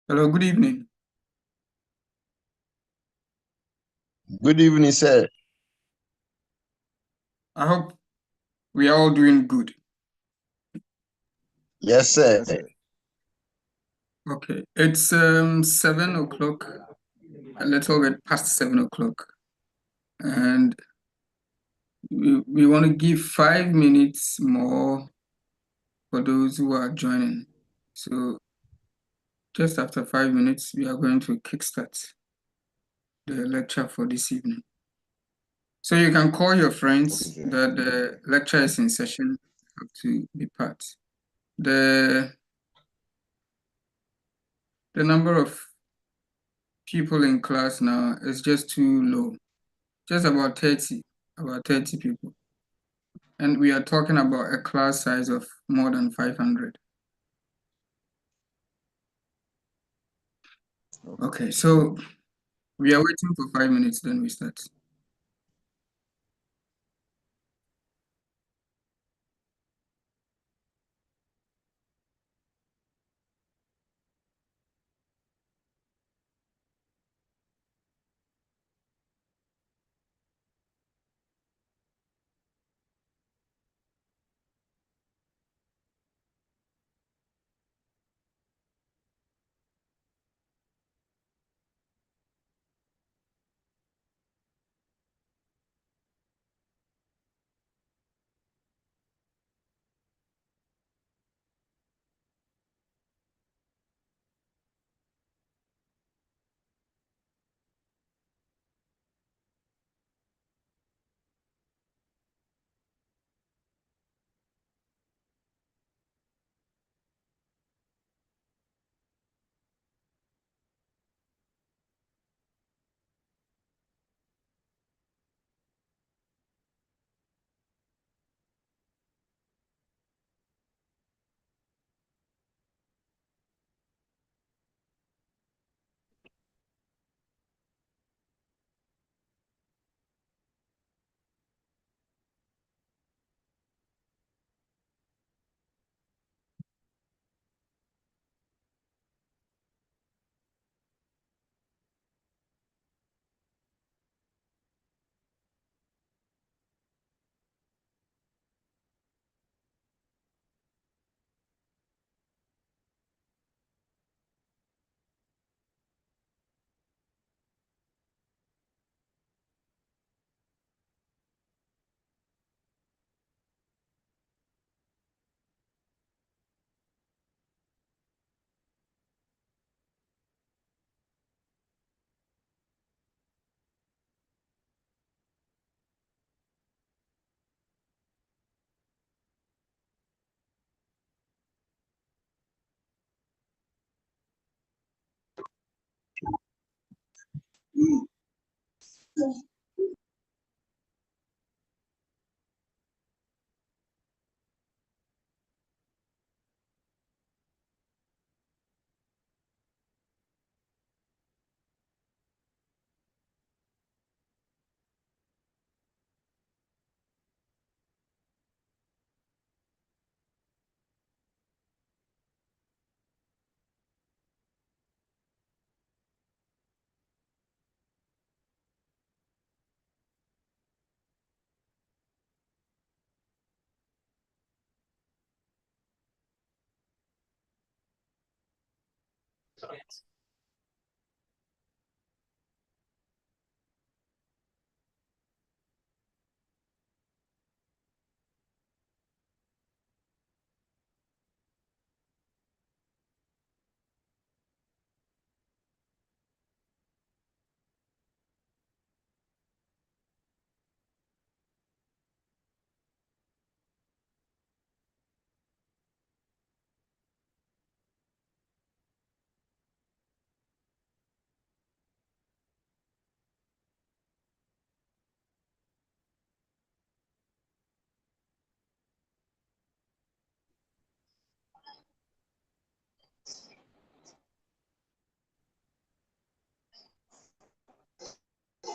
Hello, good evening. Good evening, sir. I hope we are all doing good. Yes, sir. Okay, it's 7 o'clock, a little bit past 7 o'clock, and we want to give 5 minutes more for those who are joining. So just after 5 minutes, we are going to kickstart the lecture for this evening. So you can call your friends Okay. that the lecture is in session, have to be part. The number of people in class now is just too low. Just about 30 people. And we are talking about a class size of more than 500. Okay, so we are waiting for 5 minutes, then we start.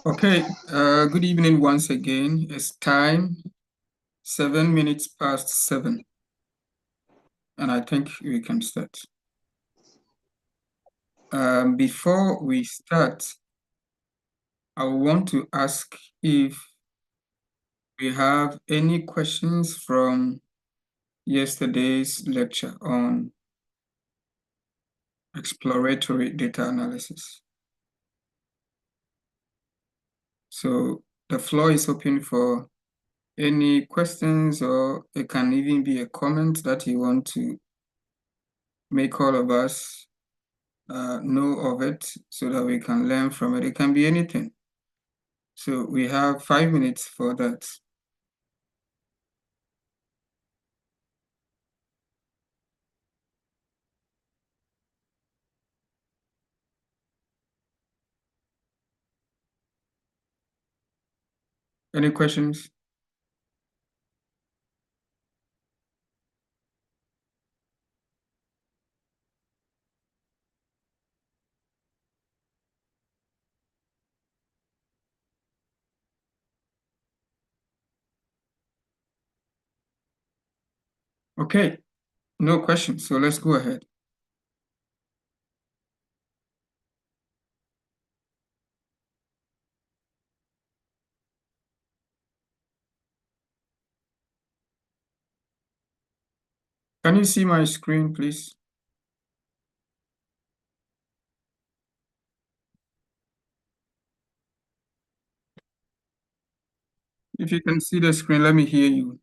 Okay, good evening once again. It's time, 7 minutes past 7. And I think we can start. Before we start, I want to ask if we have any questions from yesterday's lecture on exploratory data analysis. So the floor is open for any questions, or it can even be a comment that you want to make all of us know of it so that we can learn from it. It can be anything. So we have 5 minutes for that. Any questions? Okay, no questions. So let's go ahead. Can you see my screen, please? If you can see the screen, let me hear you.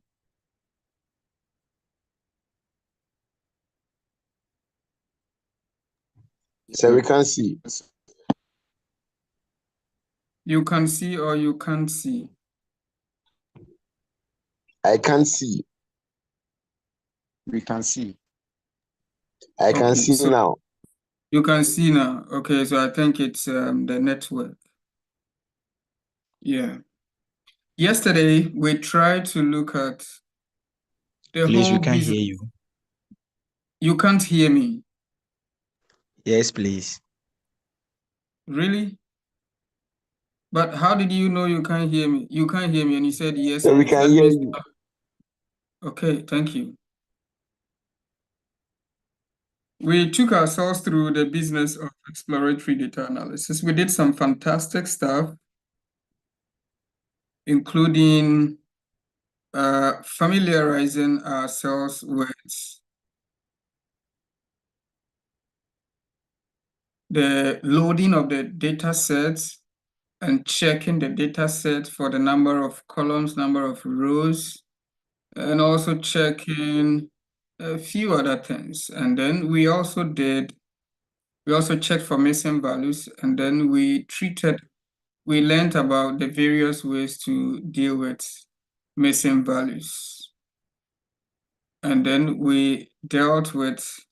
So we can see. You can see or you can't see? I can see. We can see. I can Okay, see so now. you can see now. Okay, so I think it's the network. Yeah. Yesterday, we tried to look at the Please, we whole can business. hear you. You can't hear me, Yes, please. really? But how did you know you can't hear me? You can't hear me, and you said yes, So we please. can That hear means you. okay, thank you. We took ourselves through the business of exploratory data analysis. We did some fantastic stuff, including familiarizing ourselves with the loading of the data sets and checking the data set for the number of columns, number of rows, and also checking a few other things. And then we also checked for missing values, and then we learned about the various ways to deal with missing values. And then we dealt with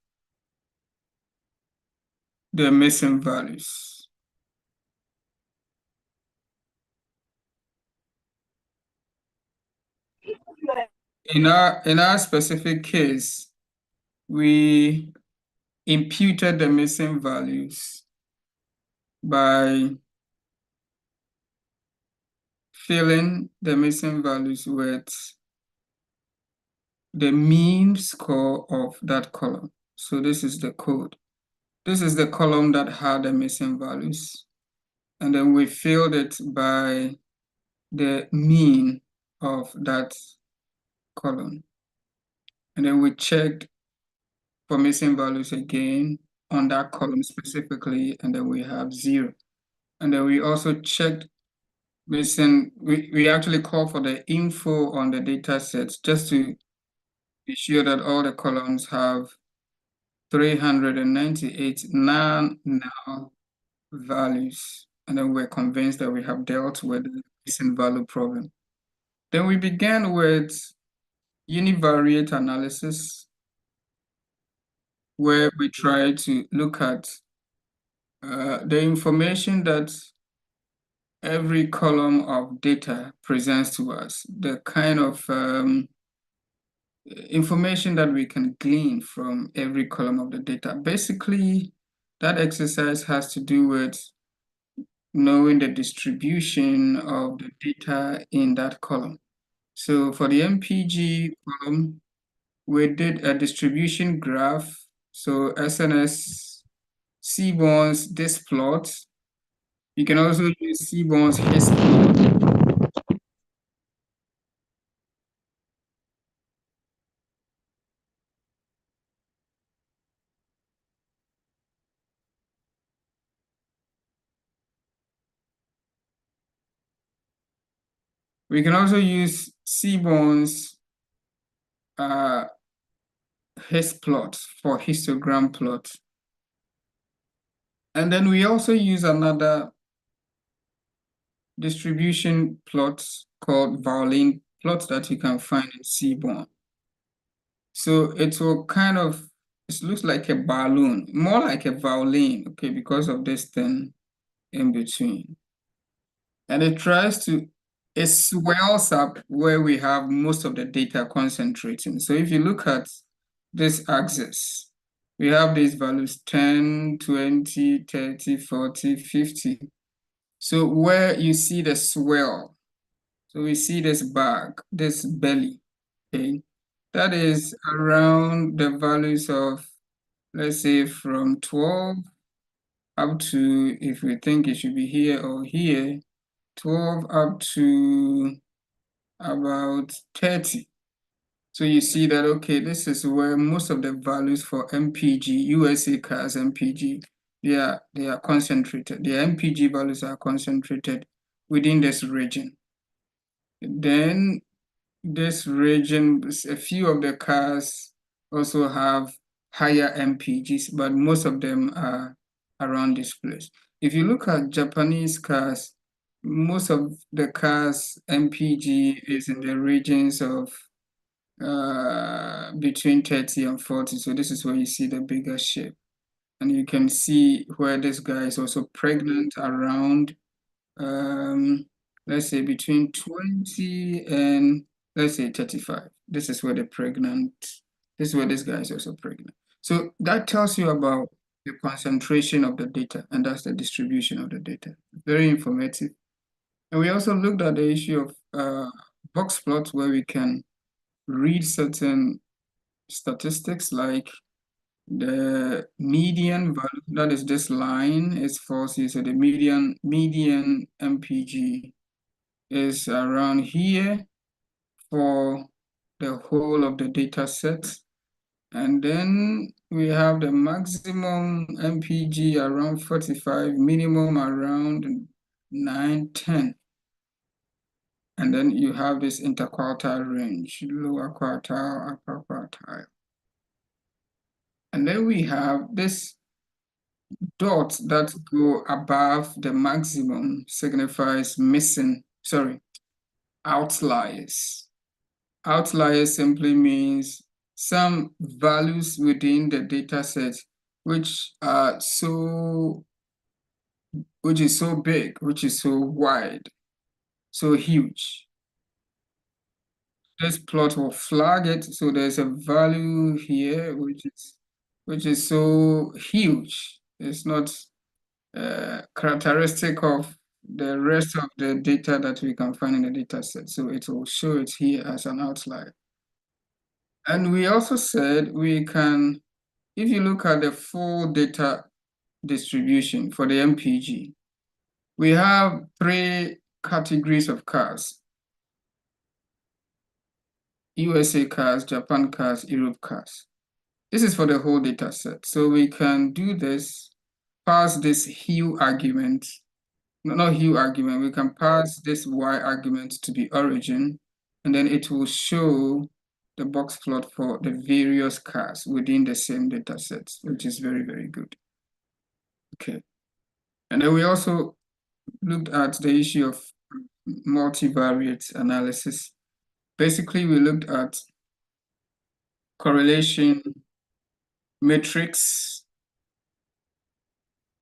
the missing values. In our specific case, we imputed the missing values by filling the missing values with the mean score of that column. So this is the code. This is the column that had the missing values. And then we filled it by the mean of that column. And then we checked for missing values again on that column specifically, and then we have 0. And then we also checked we actually call for the info on the data sets just to be sure that all the columns have 398 non-null values. And then we're convinced that we have dealt with the missing value problem. Then we began with univariate analysis, where we try to look at the information that every column of data presents to us, the kind of information that we can glean from every column of the data. Basically, that exercise has to do with knowing the distribution of the data in that column. So for the MPG column, we did a distribution graph. So SNS Seaborn's this plot. You can also use Seaborn's his plot. We can also use Seaborn's his plot for histogram plot. And then we also use another distribution plot called Violin plot that you can find in Seaborn. So it will kind of, it looks like a balloon, more like a violin, okay, because of this thing in between. And it tries to, it swells up where we have most of the data concentrating. So if you look at this axis, we have these values 10, 20, 30, 40, 50. So where you see the swell, so we see this bag, this belly, okay? That is around the values of, let's say, from 12 up to, if we think it should be here or here, 12 up to about 30. So you see that, okay, this is where most of the values for MPG, USA cars MPG, they are concentrated. The MPG values are concentrated within this region. Then this region, a few of the cars also have higher MPGs, but most of them are around this place. If you look at Japanese cars, most of the cars MPG is in the regions of between 30 and 40. So this is where you see the bigger shape. And you can see where this guy is also pregnant around, let's say between 20 and let's say 35. This is where this is where this guy is also pregnant. So that tells you about the concentration of the data, and that's the distribution of the data. Very informative. And we also looked at the issue of box plots where we can read certain statistics like the median value, that is this line is false here. So the median MPG is around here for the whole of the data set. And then we have the maximum MPG around 45, minimum around 9, 10. And then you have this interquartile range, lower quartile, upper quartile. And then we have this dots that go above the maximum signifies outliers. Outliers simply means some values within the data set which is so big, which is so wide, so huge. This plot will flag it. So there's a value here which is so huge. It's not characteristic of the rest of the data that we can find in the data set. So it will show it here as an outlier. And we also said we can, if you look at the full data distribution for the MPG, we have 3 categories of cars: USA cars, Japan cars, Europe cars. This is for the whole data set. So we can do this, pass this hue argument, not hue argument, we can pass this Y argument to the origin, and then it will show the box plot for the various cars within the same data set, which is very, very good. Okay. And then we also looked at the issue of multivariate analysis. Basically, we looked at correlation matrix.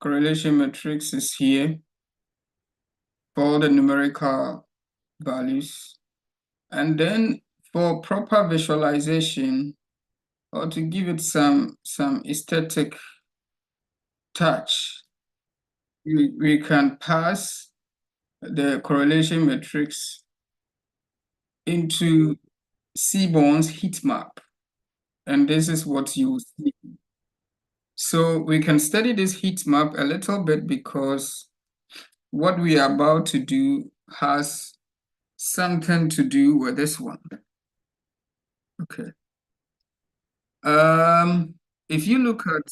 Correlation matrix is here for all the numerical values. And then for proper visualization, or to give it some aesthetic touch, we can pass the correlation matrix into Seaborn's heat map. And this is what you see. So we can study this heat map a little bit because what we are about to do has something to do with this one. Okay. If you look at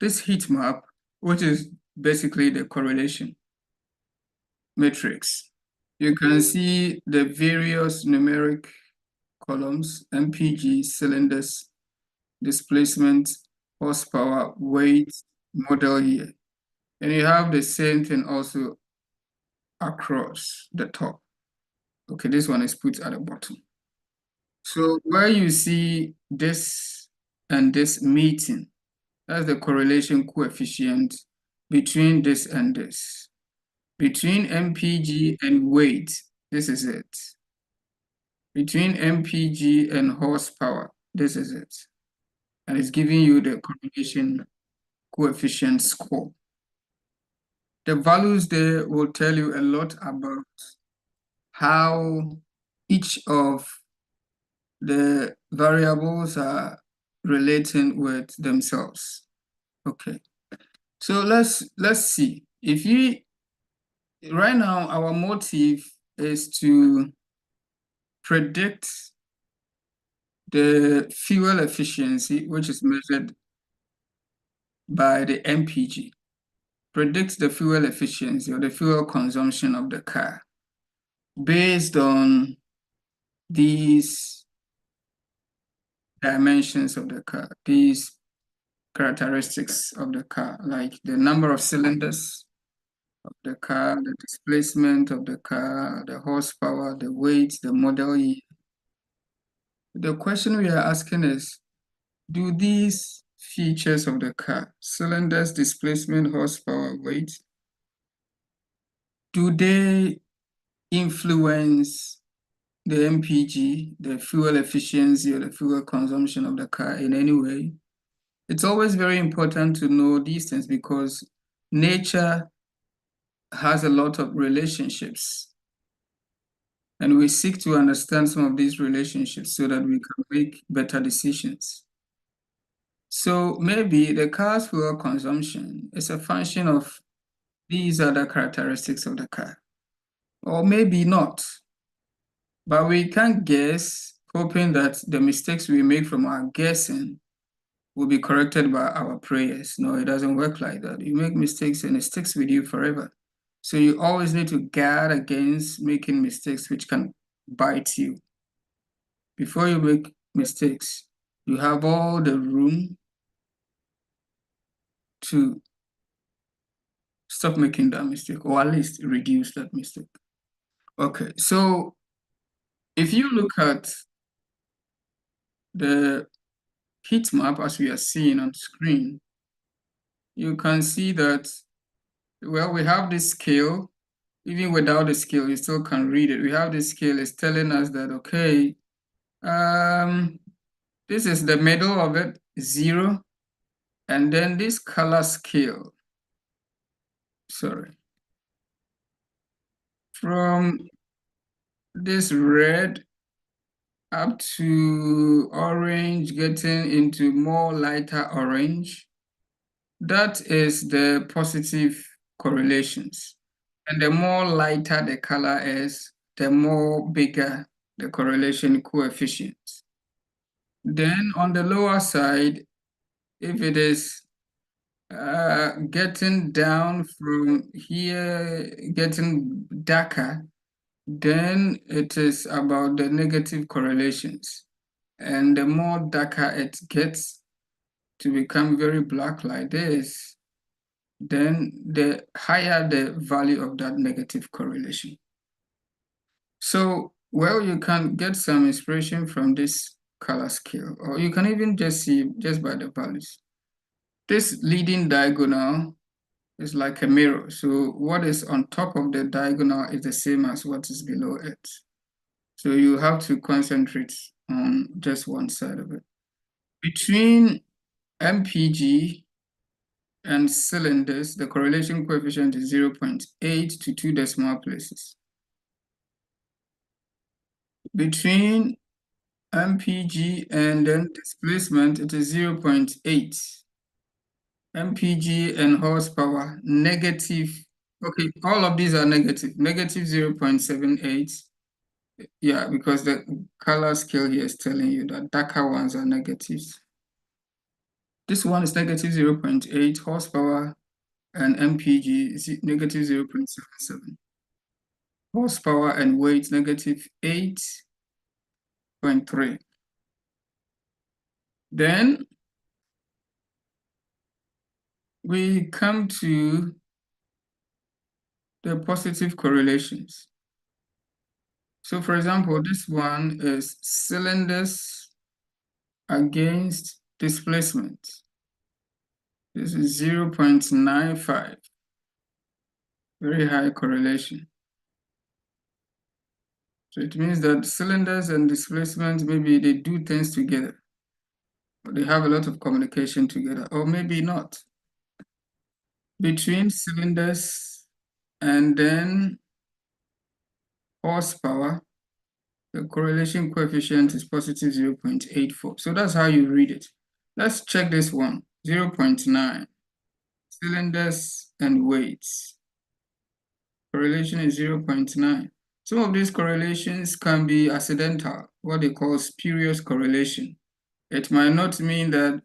this heat map, which is basically the correlation matrix, you can see the various numeric columns, MPG, cylinders, displacement, horsepower, weight, model year. And you have the same thing also across the top. Okay, this one is put at the bottom. So where you see this and this meeting, that's the correlation coefficient between this and this. Between MPG and weight, this is it. Between MPG and horsepower, this is it. And it's giving you the correlation coefficient score. The values there will tell you a lot about how each of the variables are relating with themselves. Okay, so let's see. If you right now our motive is to predict the fuel efficiency, which is measured by the MPG. Predict the fuel efficiency or the fuel consumption of the car based on these dimensions of the car, these characteristics of the car, like the number of cylinders of the car, the displacement of the car, the horsepower, the weight, the model year. The question we are asking is, do these features of the car, cylinders, displacement, horsepower, weight, do they influence the MPG, the fuel efficiency or the fuel consumption of the car in any way? It's always very important to know these things because nature has a lot of relationships. And we seek to understand some of these relationships so that we can make better decisions. So maybe the car's fuel consumption is a function of these other characteristics of the car, or maybe not. But we can guess, hoping that the mistakes we make from our guessing will be corrected by our prayers. No, it doesn't work like that. You make mistakes and it sticks with you forever. So you always need to guard against making mistakes which can bite you. Before you make mistakes, you have all the room to stop making that mistake, or at least reduce that mistake. Okay, so if you look at the heat map as we are seeing on screen, you can see that, well, we have this scale. Even without the scale, you still can read it. We have this scale, it's telling us that, okay, this is the middle of it, 0. And then this color scale, sorry, from this red up to orange, getting into more lighter orange, that is the positive correlations. And the more lighter the color is, the more bigger the correlation coefficient. Then on the lower side, if it is getting down from here, getting darker, then it is about the negative correlations. And the more darker it gets to become very black like this, then the higher the value of that negative correlation. So, well, you can get some inspiration from this color scale, or you can even just see just by the values. This leading diagonal is like a mirror. So what is on top of the diagonal is the same as what is below it. So you have to concentrate on just one side of it. Between MPG and cylinders, the correlation coefficient is 0.8 to 2 decimal places. Between MPG, and then displacement, it is 0.8. MPG and horsepower, negative. Okay, all of these are negative. Negative 0.78. Yeah, because the color scale here is telling you that darker ones are negatives. This one is negative 0.8, horsepower and MPG is negative 0.77. Horsepower and weight, negative 8.3. Then we come to the positive correlations. So for example, this one is cylinders against displacement. This is 0.95, very high correlation. So it means that cylinders and displacement, maybe they do things together, or they have a lot of communication together, or maybe not. Between cylinders and then horsepower, the correlation coefficient is positive 0.84. So that's how you read it. Let's check this one, 0.9. Cylinders and weights. Correlation is 0.9. Some of these correlations can be accidental, what they call spurious correlation. It might not mean that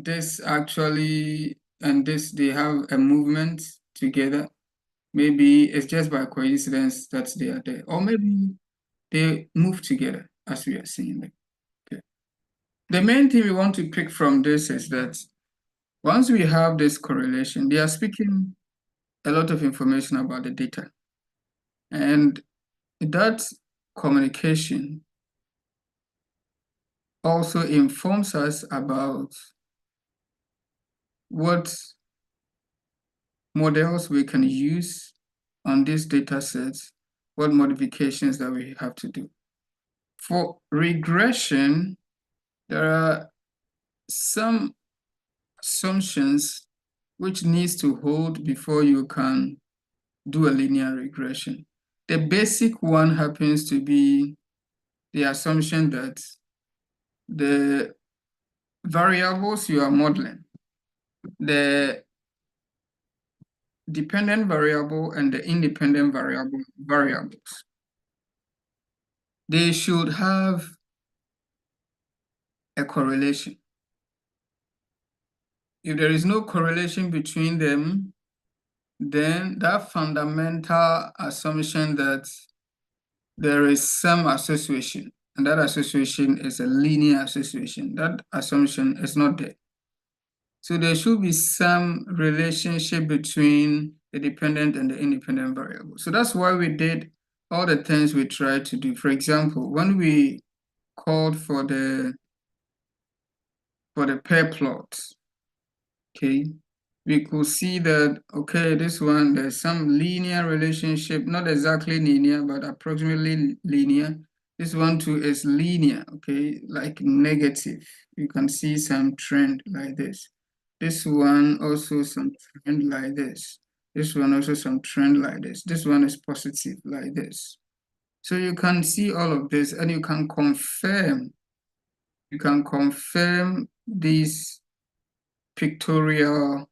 this actually and this, they have a movement together. Maybe it's just by coincidence that they are there. Or maybe they move together, as we are seeing. Okay. The main thing we want to pick from this is that once we have this correlation, they are speaking a lot of information about the data. And that communication also informs us about what models we can use on these data sets, what modifications that we have to do. For regression, there are some assumptions which needs to hold before you can do a linear regression. The basic one happens to be the assumption that the variables you are modeling, the dependent variable and the independent variables, they should have a correlation. If there is no correlation between them, then that fundamental assumption that there is some association, and that association is a linear association, that assumption is not there. So there should be some relationship between the dependent and the independent variable. So that's why we did all the things we tried to do. For example, when we called for the pair plot, okay, we could see that, okay, this one, there's some linear relationship, not exactly linear, but approximately linear. This one too is linear, okay, like negative. You can see some trend like this. This one also some trend like this. This one also some trend like this. This one is positive like this. So you can see all of this and you can confirm these pictorial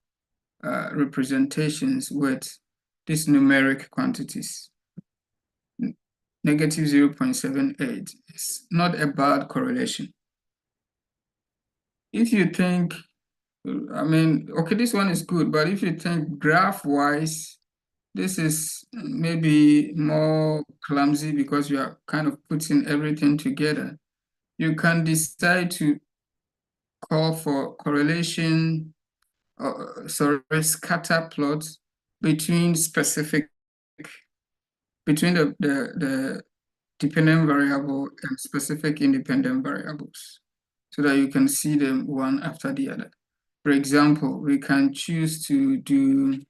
representations with these numeric quantities. Negative 0.78 is not a bad correlation. If you think, I mean, okay, this one is good, but if you think graph-wise, this is maybe more clumsy because you are kind of putting everything together. You can decide to call for correlation, scatter plots between the dependent variable and specific independent variables so that you can see them one after the other. For example, we can choose to do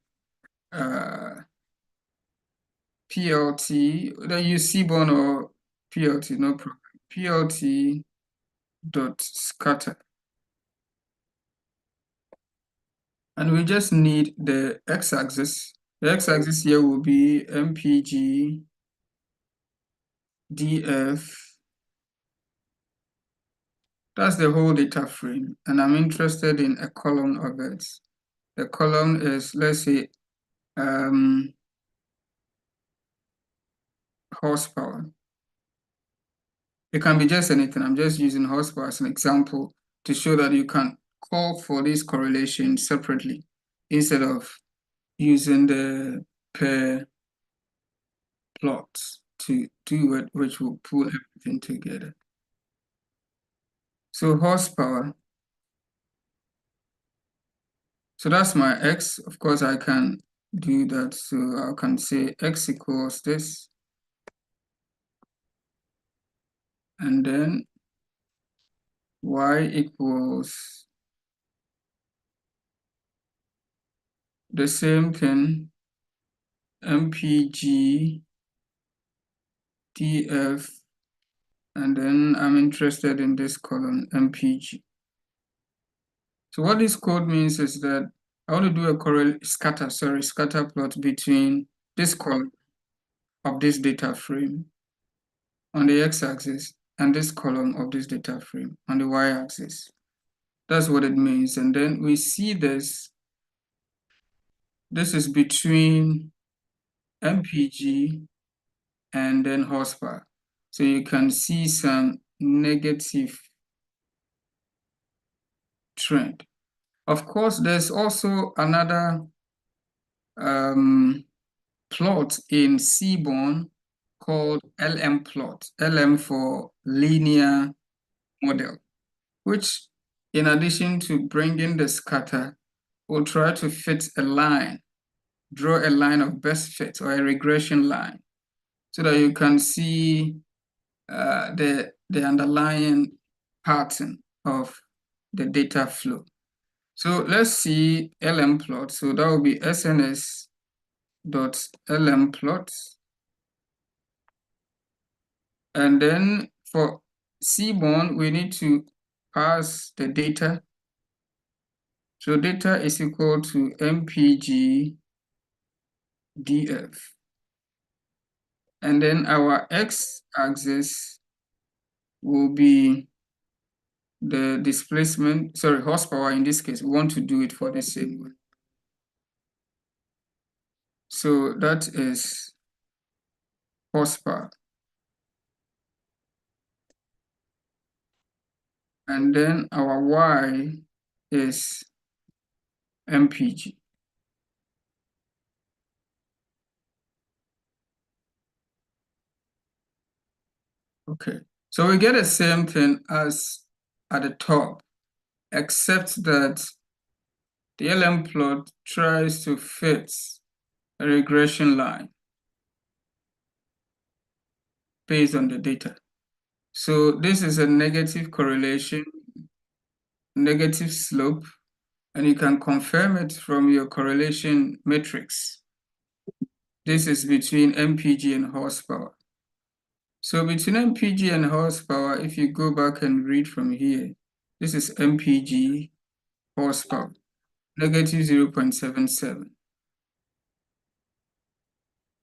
PLT, whether you Seaborn or PLT, no problem. PLT dot scatter. And we just need the x-axis. The x-axis here will be MPG, DF, That's the whole data frame, and I'm interested in a column of it. The column is, let's say, horsepower. It can be just anything. I'm just using horsepower as an example to show that you can call for this correlation separately instead of using the pair plot to do it, which will pull everything together. So horsepower. So that's my X. Of course, I can do that. So I can say X equals this. And then Y equals the same thing, MPG DF, and then I'm interested in this column, MPG. So what this code means is that I want to do a scatter plot between this column of this data frame on the x-axis and this column of this data frame on the y-axis. That's what it means. And then we see this. This is between MPG and then horsepower. So you can see some negative trend. Of course, there's also another plot in Seaborn called LM plot, LM for linear model, which in addition to bringing the scatter, will try to fit a line, draw a line of best fit or a regression line so that you can see the underlying pattern of the data flow. So let's see LM plot. So that will be SNS.LM plot. And then for Seaborn, we need to pass the data. So data is equal to MPG DF. And then our x-axis will be the displacement, sorry, horsepower in this case. We want to do it for the same way. So that is horsepower. And then our y is MPG. Okay, so we get the same thing as at the top, except that the LM plot tries to fit a regression line based on the data. So this is a negative correlation, negative slope, and you can confirm it from your correlation matrix. This is between MPG and horsepower. So between MPG and horsepower, if you go back and read from here, this is MPG horsepower, negative 0.77.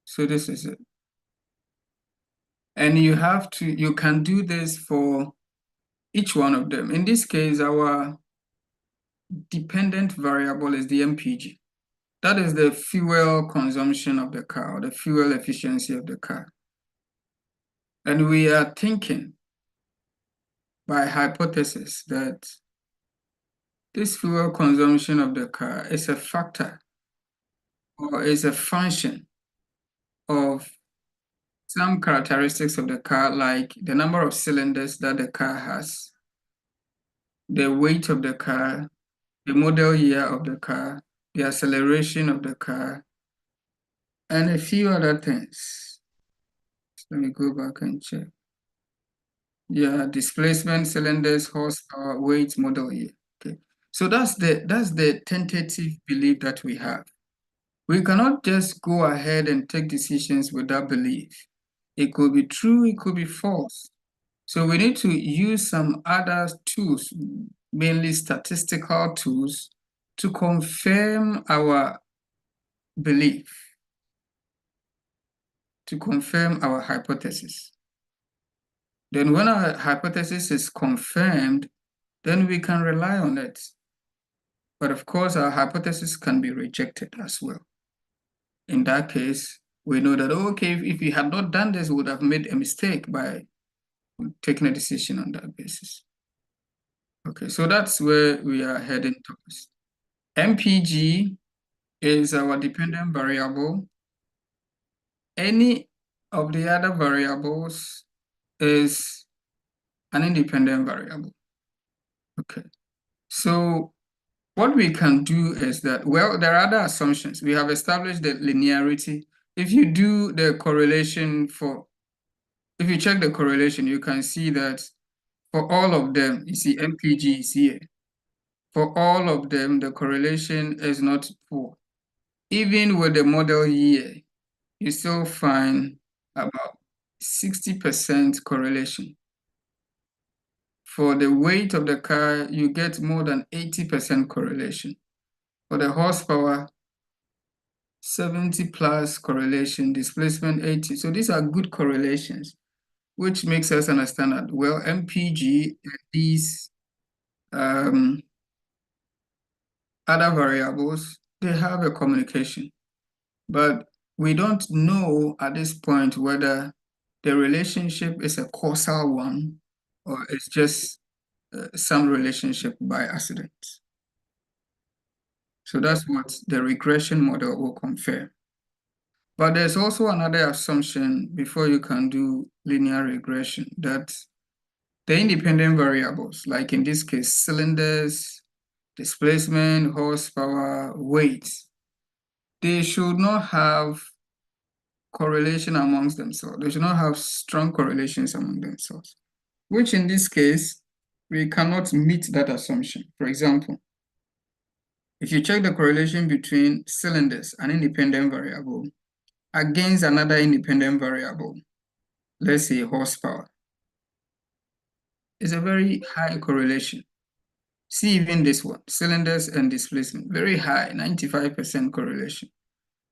So this is it. And you can do this for each one of them. In this case, our dependent variable is the MPG. That is the fuel consumption of the car, or the fuel efficiency of the car. And we are thinking by hypothesis that this fuel consumption of the car is a factor or is a function of some characteristics of the car, like the number of cylinders that the car has, the weight of the car, the model year of the car, the acceleration of the car, and a few other things. Let me go back and check. Yeah, displacement, cylinders, horsepower, weight, model year. Okay, so that's the tentative belief that we have. We cannot just go ahead and take decisions without belief. It could be true, it could be false. So we need to use some other tools, mainly statistical tools, to confirm our belief, to confirm our hypothesis. Then when our hypothesis is confirmed, then we can rely on it. But of course, our hypothesis can be rejected as well. In that case, we know that, okay, if we had not done this, we would have made a mistake by taking a decision on that basis. Okay, so that's where we are heading towards. MPG is our dependent variable. Any of the other variables is an independent variable. Okay, so what we can do is that, well, there are other assumptions. We have established the linearity. If you do the correlation if you check the correlation, you can see that for all of them, you see MPG is here. For all of them, the correlation is not poor. Even with the model year, you still find about 60% correlation. For the weight of the car, you get more than 80% correlation. For the horsepower, 70 plus correlation, displacement 80. So these are good correlations, which makes us understand that, well, MPG and these other variables, they have a communication. But we don't know at this point whether the relationship is a causal one or it's just some relationship by accident. So that's what the regression model will confirm. But there's also another assumption before you can do linear regression, that the independent variables, like in this case, cylinders, displacement, horsepower, weight, they should not have correlation amongst themselves. They should not have strong correlations among themselves, which in this case, we cannot meet that assumption. For example, if you check the correlation between cylinders, an independent variable, against another independent variable, let's say horsepower, it's a very high correlation. See even this one, cylinders and displacement, very high, 95% correlation.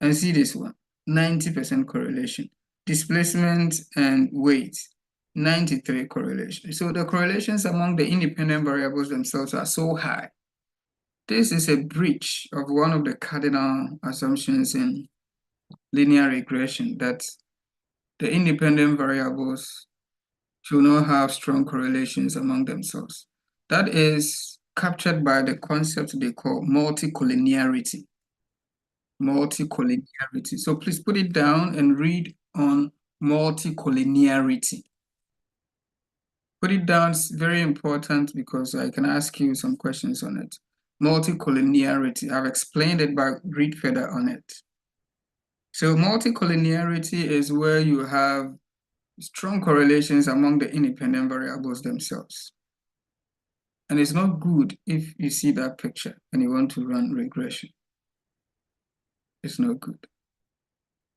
And see this one, 90% correlation. Displacement and weight, 93 correlation. So the correlations among the independent variables themselves are so high. This is a breach of one of the cardinal assumptions in linear regression, that the independent variables should not have strong correlations among themselves. That is captured by the concept they call multicollinearity. Multicollinearity. So please put it down and read on multicollinearity. Put it down, it's very important because I can ask you some questions on it. Multicollinearity, I've explained it, but read further on it. So multicollinearity is where you have strong correlations among the independent variables themselves. And it's not good if you see that picture and you want to run regression. It's not good.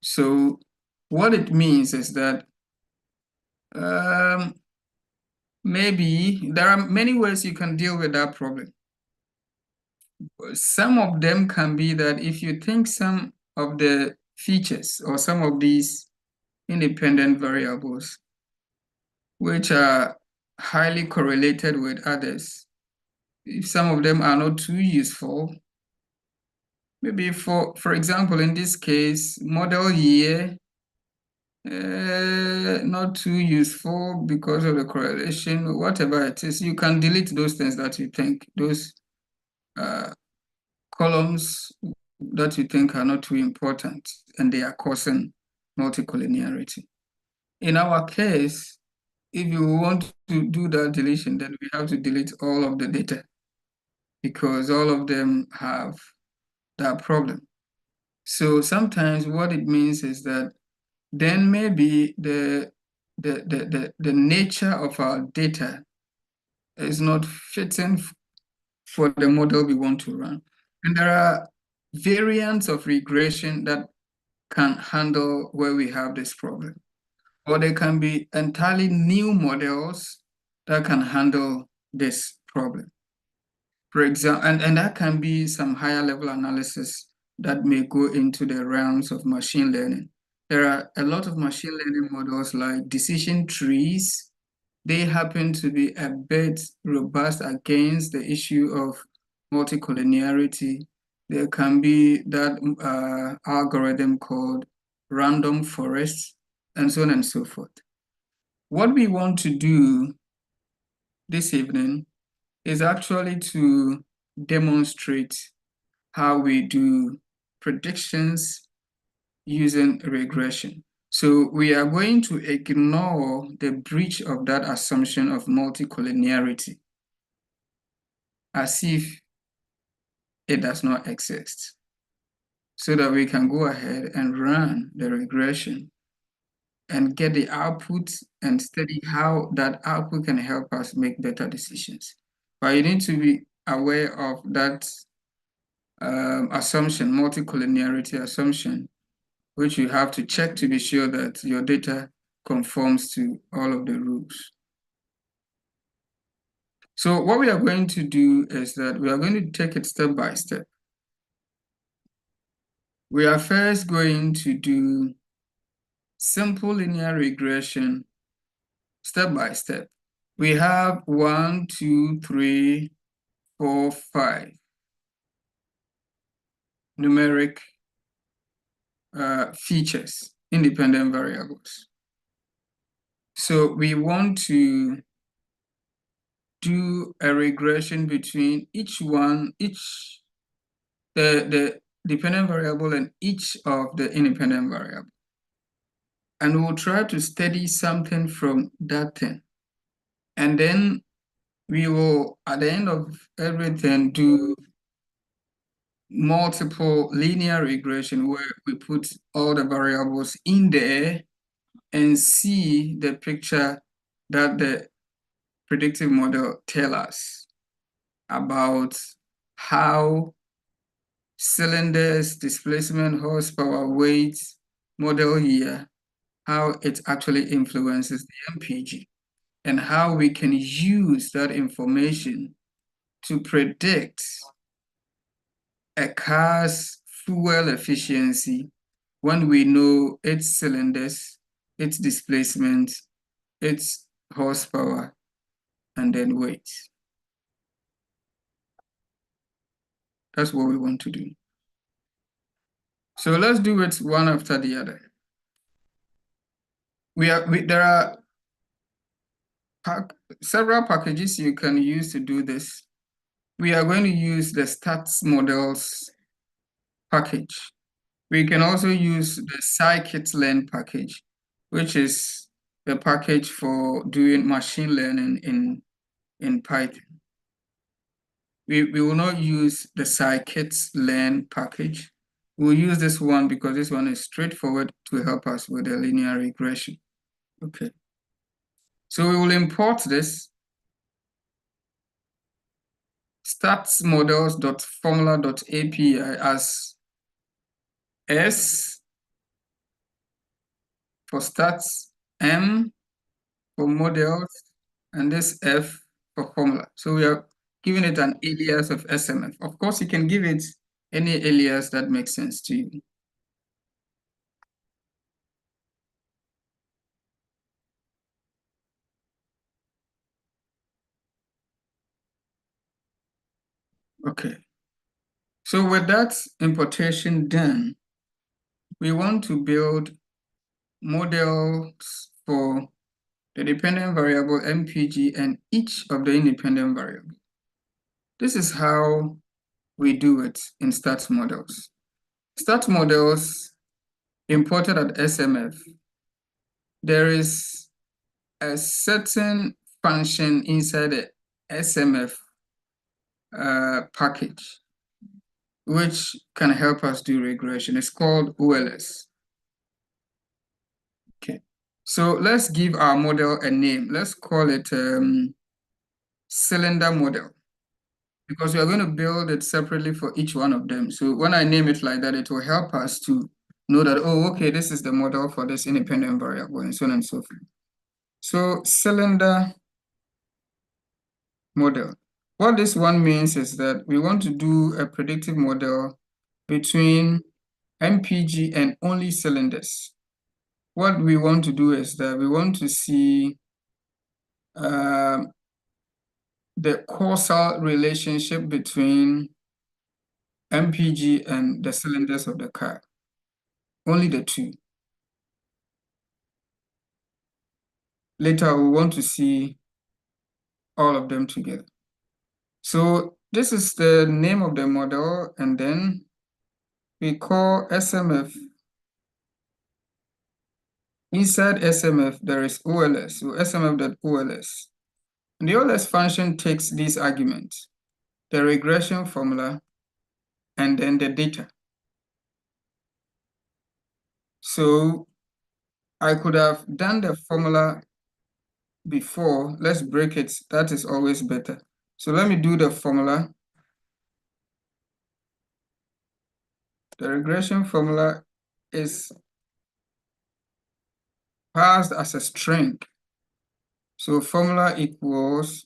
So what it means is that maybe there are many ways you can deal with that problem. Some of them can be that if you think some of the features or some of these independent variables, which are highly correlated with others, if some of them are not too useful, maybe for example, in this case, model year, not too useful because of the correlation, whatever it is, you can delete those things that you think, those columns that you think are not too important, and they are causing multicollinearity. In our case, if you want to do that deletion, then we have to delete all of the data because all of them have that problem. So sometimes what it means is that then maybe the nature of our data is not fitting for the model we want to run. And there are variants of regression that can handle where we have this problem. Or there can be entirely new models that can handle this problem. For example, and that can be some higher level analysis that may go into the realms of machine learning. There are a lot of machine learning models like decision trees they happen to be a bit robust against the issue of multicollinearity. There can be that algorithm called random forest, and so on and so forth. What we want to do this evening is actually to demonstrate how we do predictions using regression. So we are going to ignore the breach of that assumption of multicollinearity as if it does not exist, so that we can go ahead and run the regression and get the output and study how that output can help us make better decisions. But you need to be aware of that assumption, multicollinearity assumption, which you have to check to be sure that your data conforms to all of the rules. So what we are going to do is that we are going to take it step by step. We are first going to do simple linear regression step by step. We have 1, 2, 3, 4, 5 numeric features, independent variables. So we want to do a regression between the dependent variable and each of the independent variable. And we'll try to study something from that thing. And then we will, at the end of everything, do multiple linear regression where we put all the variables in there and see the picture that the predictive model tells us about how cylinders, displacement, horsepower, weight, model year, how it actually influences the MPG, and how we can use that information to predict a car's fuel efficiency when we know its cylinders, its displacement, its horsepower, and then weight. That's what we want to do. So let's do it one after the other. There are several packages you can use to do this. We are going to use the stats models package. We can also use the scikit-learn package, which is the package for doing machine learning in Python. We will not use the scikit-learn package. We'll use this one because this one is straightforward to help us with the linear regression. Okay. So we will import this statsmodels.formula.api as S for stats, M for models, and this F for formula. So we are giving it an alias of SMF. Of course, you can give it any alias that makes sense to you. Okay. So with that importation done, we want to build models for the dependent variable MPG and each of the independent variables. This is how we do it in stats models. Stats models imported at SMF. There is a certain function inside the SMF package which can help us do regression. It's called OLS. Okay, so let's give our model a name. Let's call it cylinder model, because we are going to build it separately for each one of them. So when I name it like that, it will help us to know that, oh, okay, this is the model for this independent variable, and so on and so forth. So cylinder model. What this one means is that we want to do a predictive model between MPG and only cylinders. What we want to do is that we want to see the causal relationship between MPG and the cylinders of the car. Only the two. Later, we want to see all of them together. So this is the name of the model, and then we call SMF. Inside SMF, there is OLS, so SMF.OLS. And the OLS function takes these arguments, the regression formula, and then the data. So I could have done the formula before. Let's break it. That is always better. So let me do the formula. The regression formula is passed as a string. So formula equals,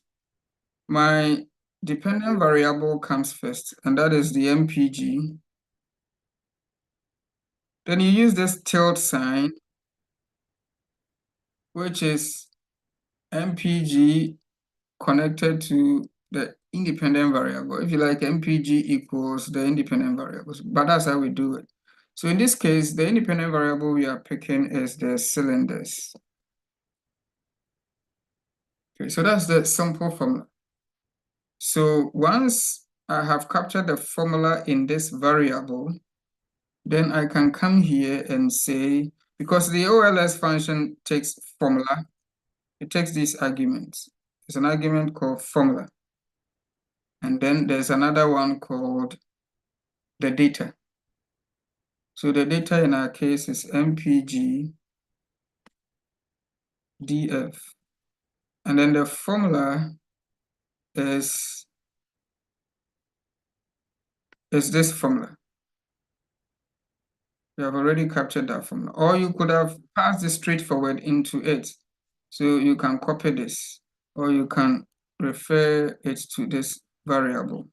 my dependent variable comes first, and that is the MPG. Then you use this tilde sign, which is MPG connected to the independent variable. If you like, MPG equals the independent variables, but that's how we do it. So in this case, the independent variable we are picking is the cylinders. Okay, so that's the simple formula. So once I have captured the formula in this variable, then I can come here and say, because the OLS function takes formula, it takes these arguments. There's an argument called formula. And then there's another one called the data. So the data in our case is MPG df. And then the formula is this formula. We have already captured that formula. Or you could have passed this straightforward into it. So you can copy this, or you can refer it to this variable.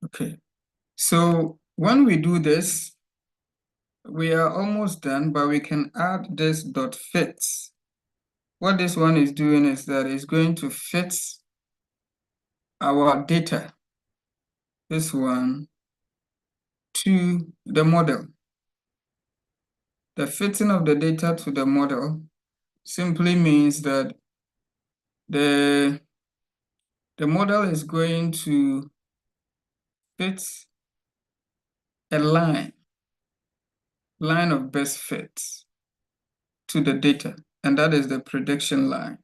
Okay, so when we do this, we are almost done, but we can add this dot fits. What this one is doing is that it's going to fit our data, this one, to the model. The fitting of the data to the model simply means that the model is going to fit a line of best fit to the data, and that is the prediction line.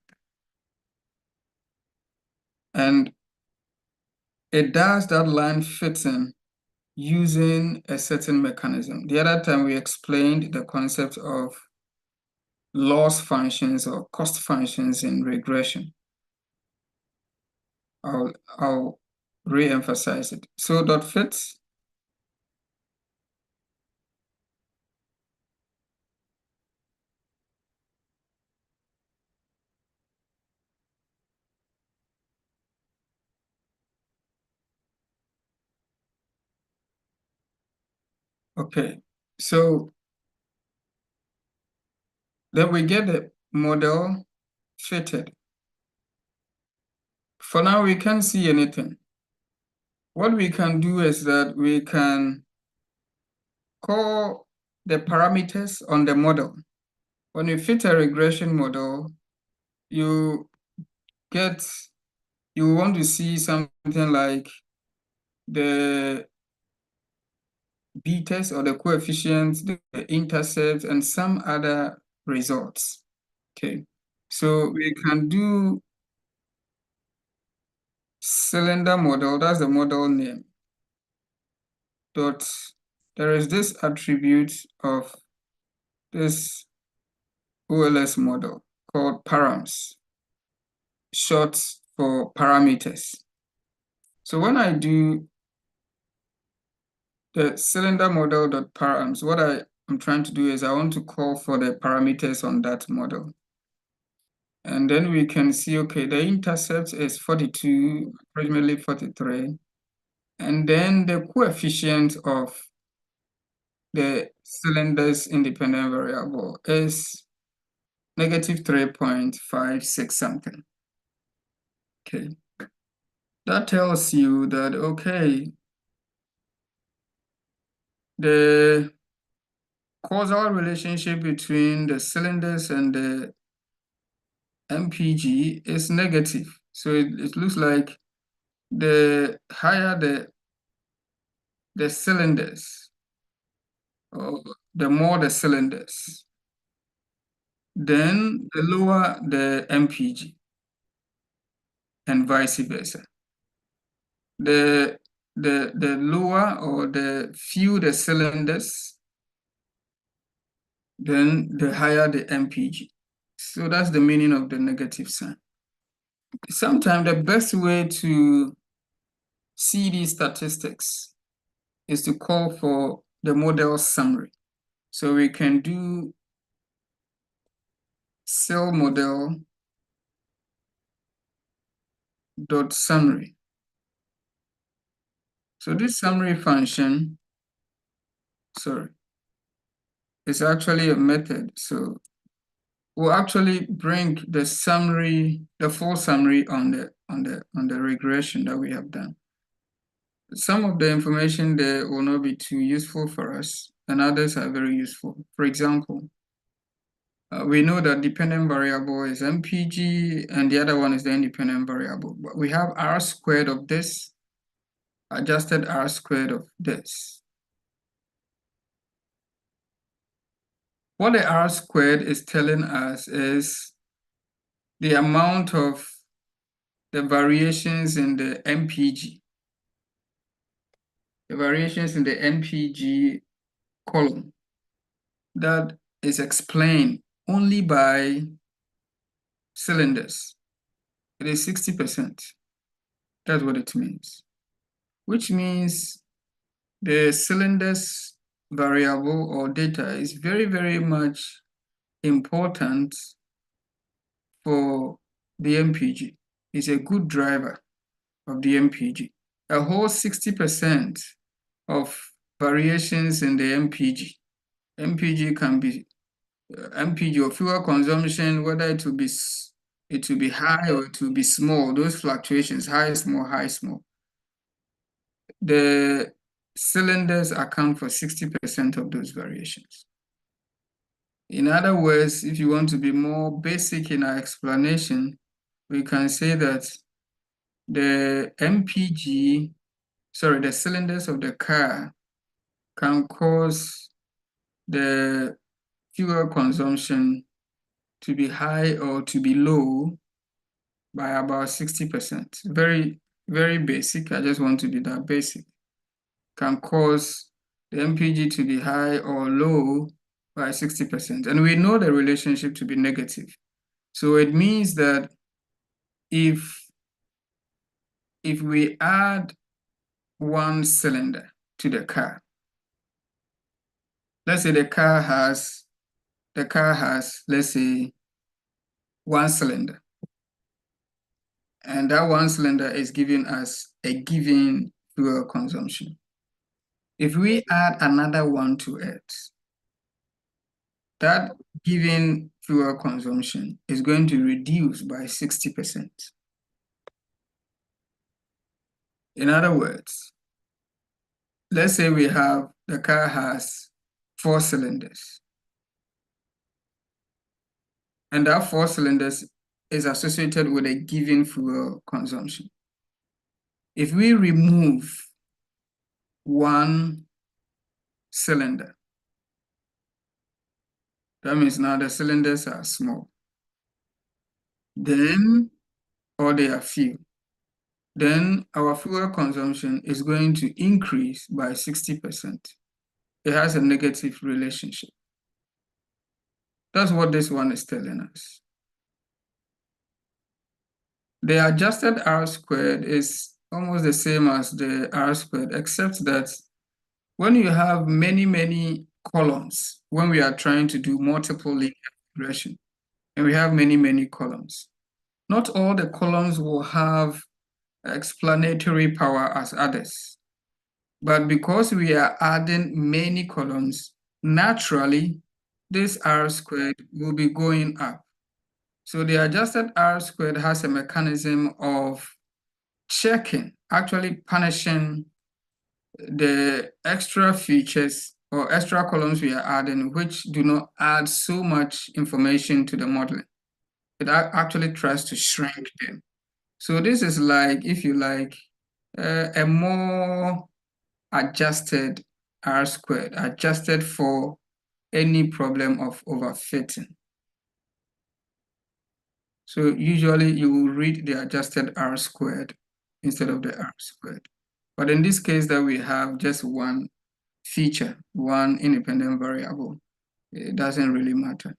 And it does that line fitting using a certain mechanism. The other time we explained the concept of loss functions or cost functions in regression. I'll re-emphasize it. So dot fit okay, so then we get the model fitted. For now, we can't see anything. What we can do is that we can call the parameters on the model. When you fit a regression model, you want to see something like the b-test or the coefficients, the intercepts, and some other results. Okay, so we can do cylinder model, that's the model name. Dot, there is this attribute of this OLS model called params, short for parameters. So when I do the cylinder model.params, what I'm trying to do is I want to call for the parameters on that model. And then we can see, okay, the intercept is 42, approximately 43. And then the coefficient of the cylinder's independent variable is negative 3.56 something. Okay. That tells you that, okay, the causal relationship between the cylinders and the MPG is negative. So it looks like the higher the cylinders, or the more the cylinders, then the lower the MPG, and vice versa. The lower or the few the cylinders, then the higher the MPG. So that's the meaning of the negative sign. Sometimes the best way to see these statistics is to call for the model summary. So we can do cell model dot summary. So this summary function, sorry, is actually a method. So we'll actually bring the summary, the full summary on the regression that we have done. Some of the information there will not be too useful for us, and others are very useful. For example, we know that dependent variable is MPG, and the other one is the independent variable. But we have R squared of this, adjusted R squared of this. What the R squared is telling us is the amount of the variations in the MPG. The variations in the MPG column that is explained only by cylinders. It is 60%. That's what it means. Which means the cylinders variable or data is very, very much important for the MPG. It's a good driver of the MPG. A whole 60% of variations in the MPG. MPG can be MPG or fuel consumption, whether it will be high or it will be small. Those fluctuations, high, small. The cylinders account for 60% of those variations. In other words, if you want to be more basic in our explanation, we can say that the MPG, sorry, the cylinders of the car can cause the fuel consumption to be high or to be low by about 60%. Very, very basic. I just want to be that basic. Can cause the MPG to be high or low by 60%. And we know the relationship to be negative. So it means that if we add one cylinder to the car, let's say the car has, let's say, one cylinder. And that one cylinder is giving us a given fuel consumption. If we add another one to it, that given fuel consumption is going to reduce by 60%. In other words, let's say the car has 4 cylinders. And that 4 cylinders is associated with a given fuel consumption. If we remove one cylinder, that means now the cylinders are small. Then, or they are few. Then our fuel consumption is going to increase by 60%. It has a negative relationship. That's what this one is telling us. The adjusted R squared is almost the same as the R squared, except that when you have many columns, when we are trying to do multiple linear regression, and we have many columns, not all the columns will have explanatory power as others. But because we are adding many columns, naturally, this R squared will be going up. So the adjusted R squared has a mechanism of checking, actually punishing the extra features or extra columns we are adding, which do not add so much information to the modeling. It actually tries to shrink them. So this is like, if you like, a more adjusted R squared, adjusted for any problem of overfitting. So usually you will read the adjusted R squared instead of the R squared. But in this case that we have just one feature, one independent variable, it doesn't really matter.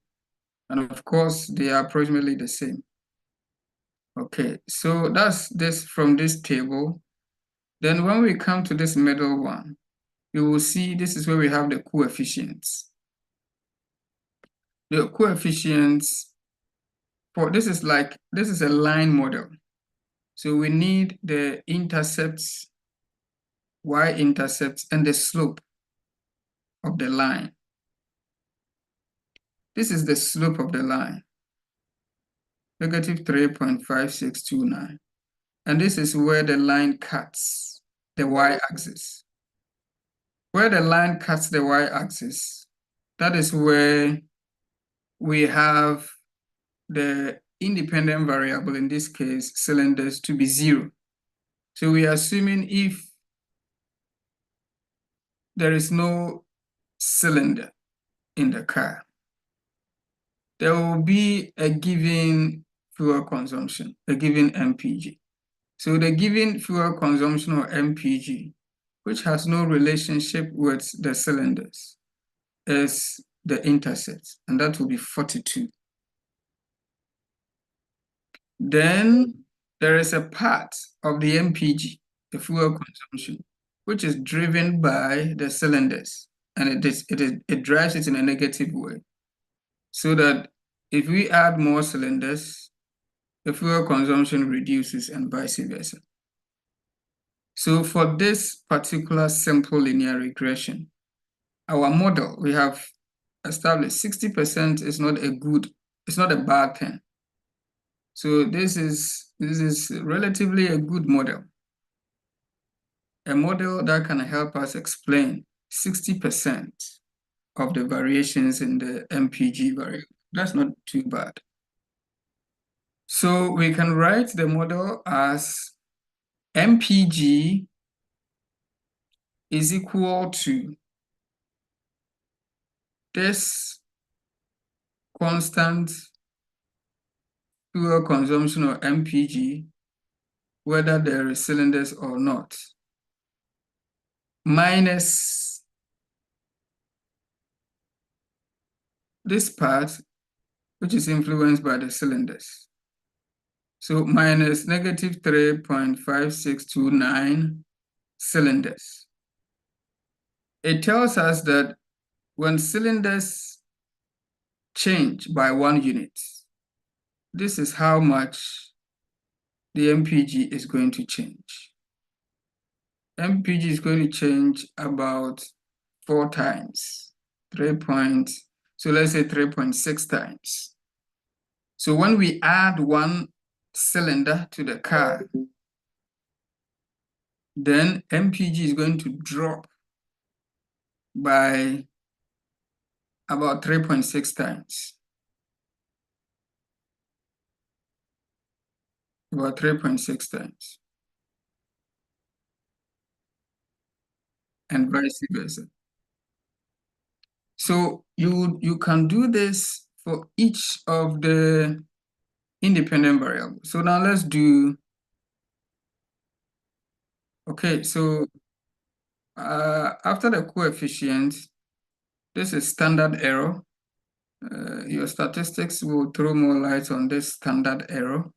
And of course, they are approximately the same. Okay, so that's this from this table. Then when we come to this middle one, you will see this is where we have the coefficients. The coefficients for this is a line model. So we need the intercepts, y-intercepts, and the slope of the line. This is the slope of the line, negative 3.5629. And this is where the line cuts the y-axis. Where the line cuts the y-axis, that is where we have the independent variable, in this case, cylinders, to be 0. So we are assuming if there is no cylinder in the car, there will be a given fuel consumption, a given MPG. So the given fuel consumption, or MPG, which has no relationship with the cylinders, is the intercept, and that will be 42. Then there is a part of the MPG, the fuel consumption, which is driven by the cylinders, and it drives it in a negative way. So that if we add more cylinders, the fuel consumption reduces and vice versa. So for this particular simple linear regression, our model, we have established 60% is not it's not a bad thing. So this is relatively a good model. A model that can help us explain 60% of the variations in the MPG variable. That's not too bad. So we can write the model as MPG is equal to this constant fuel consumption, or MPG, whether there is cylinders or not, minus this part, which is influenced by the cylinders. So minus negative 3.5629 cylinders. It tells us that when cylinders change by 1 unit, this is how much the MPG is going to change. MPG is going to change about 4 times, so let's say 3.6 times. So when we add 1 cylinder to the car, then MPG is going to drop by about 3.6 times. About 3.6 times. And vice versa. So you can do this for each of the independent variables. So now let's do, okay, so after the coefficient, this is standard error. Your statistics will throw more light on this standard error.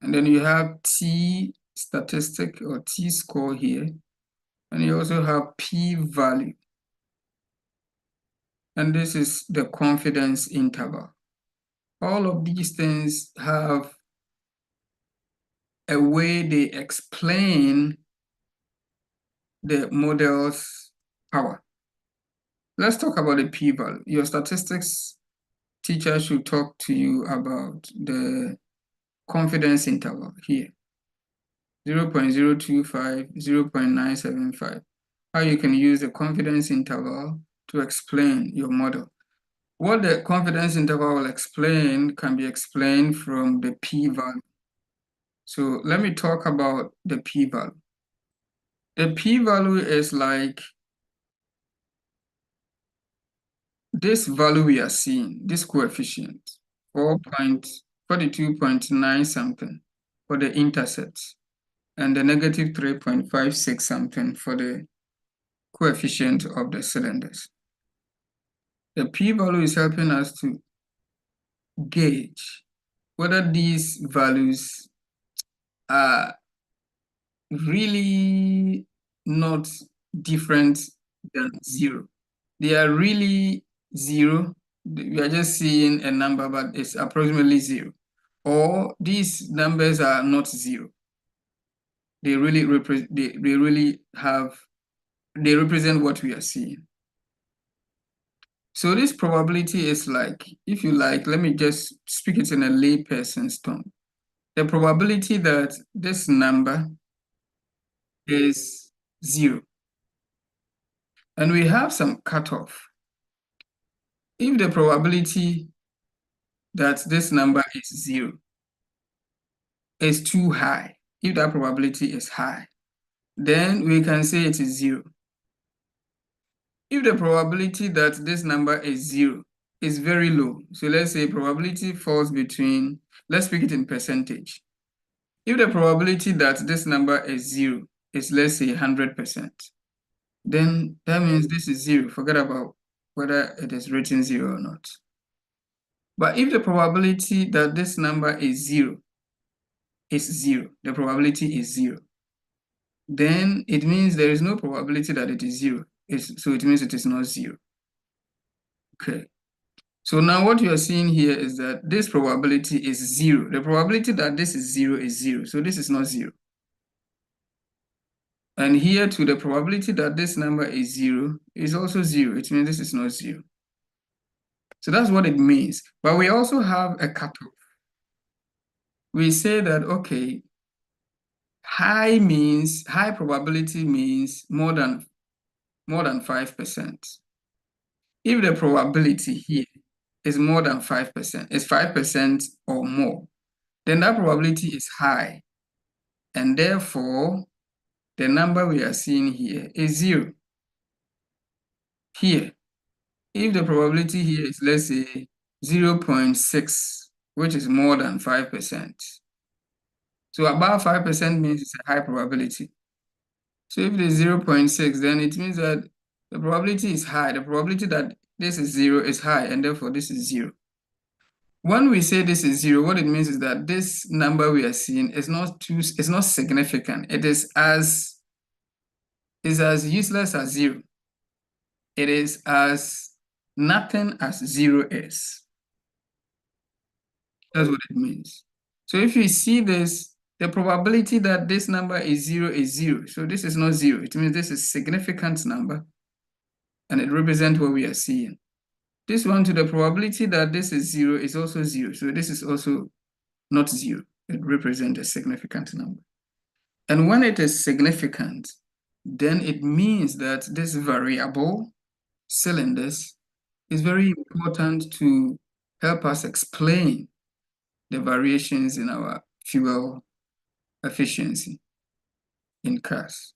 And then you have T statistic, or T score here. And you also have P value. And this is the confidence interval. All of these things have a way they explain the model's power. Let's talk about the p-value. Your statistics teacher should talk to you about the confidence interval here. 0.025, 0.975. How you can use the confidence interval to explain your model. What the confidence interval will explain can be explained from the p-value. So let me talk about the p-value. The p-value is like this value we are seeing, this coefficient, 42.9 something for the intercept, and the negative 3.56 something for the coefficient of the cylinders. The p-value is helping us to gauge whether these values are really not different than zero. They are really zero. We are just seeing a number, but it's approximately zero. Or these numbers are not zero. They really represent what we are seeing. So this probability is like, if you like, let me just speak it in a layperson's tone. The probability that this number is zero. And we have some cutoff. If the probability that this number is zero is too high, if that probability is high, then we can say it is zero. If the probability that this number is zero is very low, so let's say probability falls between, let's speak it in percentage. If the probability that this number is zero is, let's say, 100%, then that means this is zero. Forget about whether it is written zero or not. But if the probability that this number is zero, the probability is zero, then it means there is no probability that it is zero. So it means it is not zero. Okay. So now what you are seeing here is that this probability is zero. The probability that this is zero. So this is not zero. And here too, the probability that this number is zero is also zero. It means this is not zero. So that's what it means. But we also have a cutoff. We say that, okay, high probability means more than 5%. If the probability here is more than 5%, is 5% or more, then that probability is high. And therefore, the number we are seeing here is zero. Here, if the probability here is, let's say, 0.6, which is more than 5%. So above 5% means it's a high probability. So if it is 0.6, then it means that the probability is high. The probability that this is zero is high, and therefore this is zero. When we say this is zero, what it means is that this number we are seeing is not significant. It is as useless as zero. It is as nothing as zero is. That's what it means. So if you see this, the probability that this number is zero. So this is not zero. It means this is a significant number, and it represents what we are seeing. This one, to the probability that this is zero, is also zero. So this is also not zero. It represents a significant number. And when it is significant, then it means that this variable, cylinders, is very important to help us explain the variations in our fuel efficiency in cars.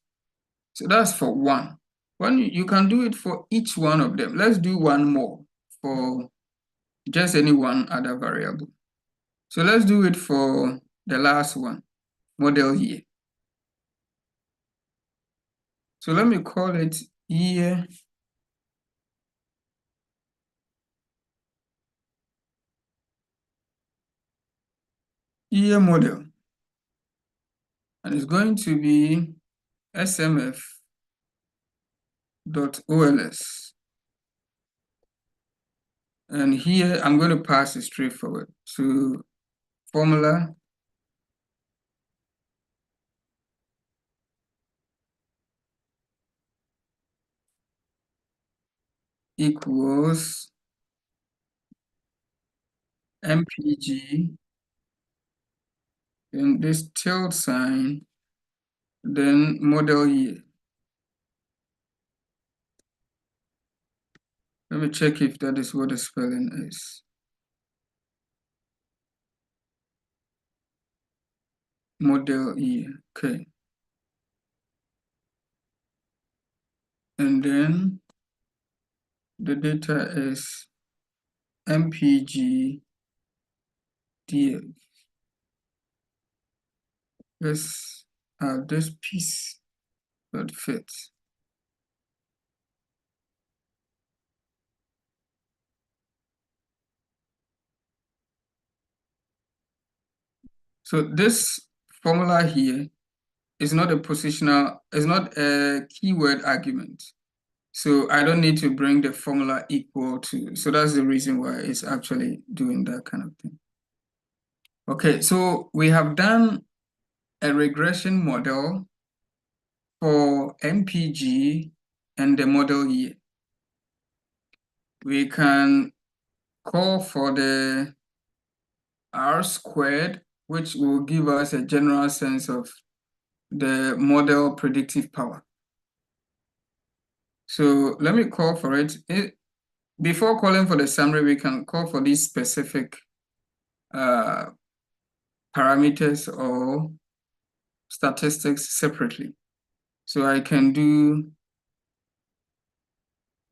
So that's for one. You can do it for each one of them. Let's do one more for just any one other variable. So let's do it for the last one, model year. So let me call it year model. And it's going to be smf.ols. And here I'm going to pass it straightforward. So formula equals MPG, and this tilde sign, then model year. Let me check if that is what the spelling is. Model year, okay. And then the data is MPG DF. Let's have this piece that fits. So this formula here is not a positional, it's not a keyword argument. So I don't need to bring the formula equal to, so that's the reason why it's actually doing that kind of thing. Okay, so we have done a regression model for MPG and the model year. We can call for the R squared, which will give us a general sense of the model predictive power. So let me call for it. Before calling for the summary, we can call for these specific parameters or statistics separately. So I can do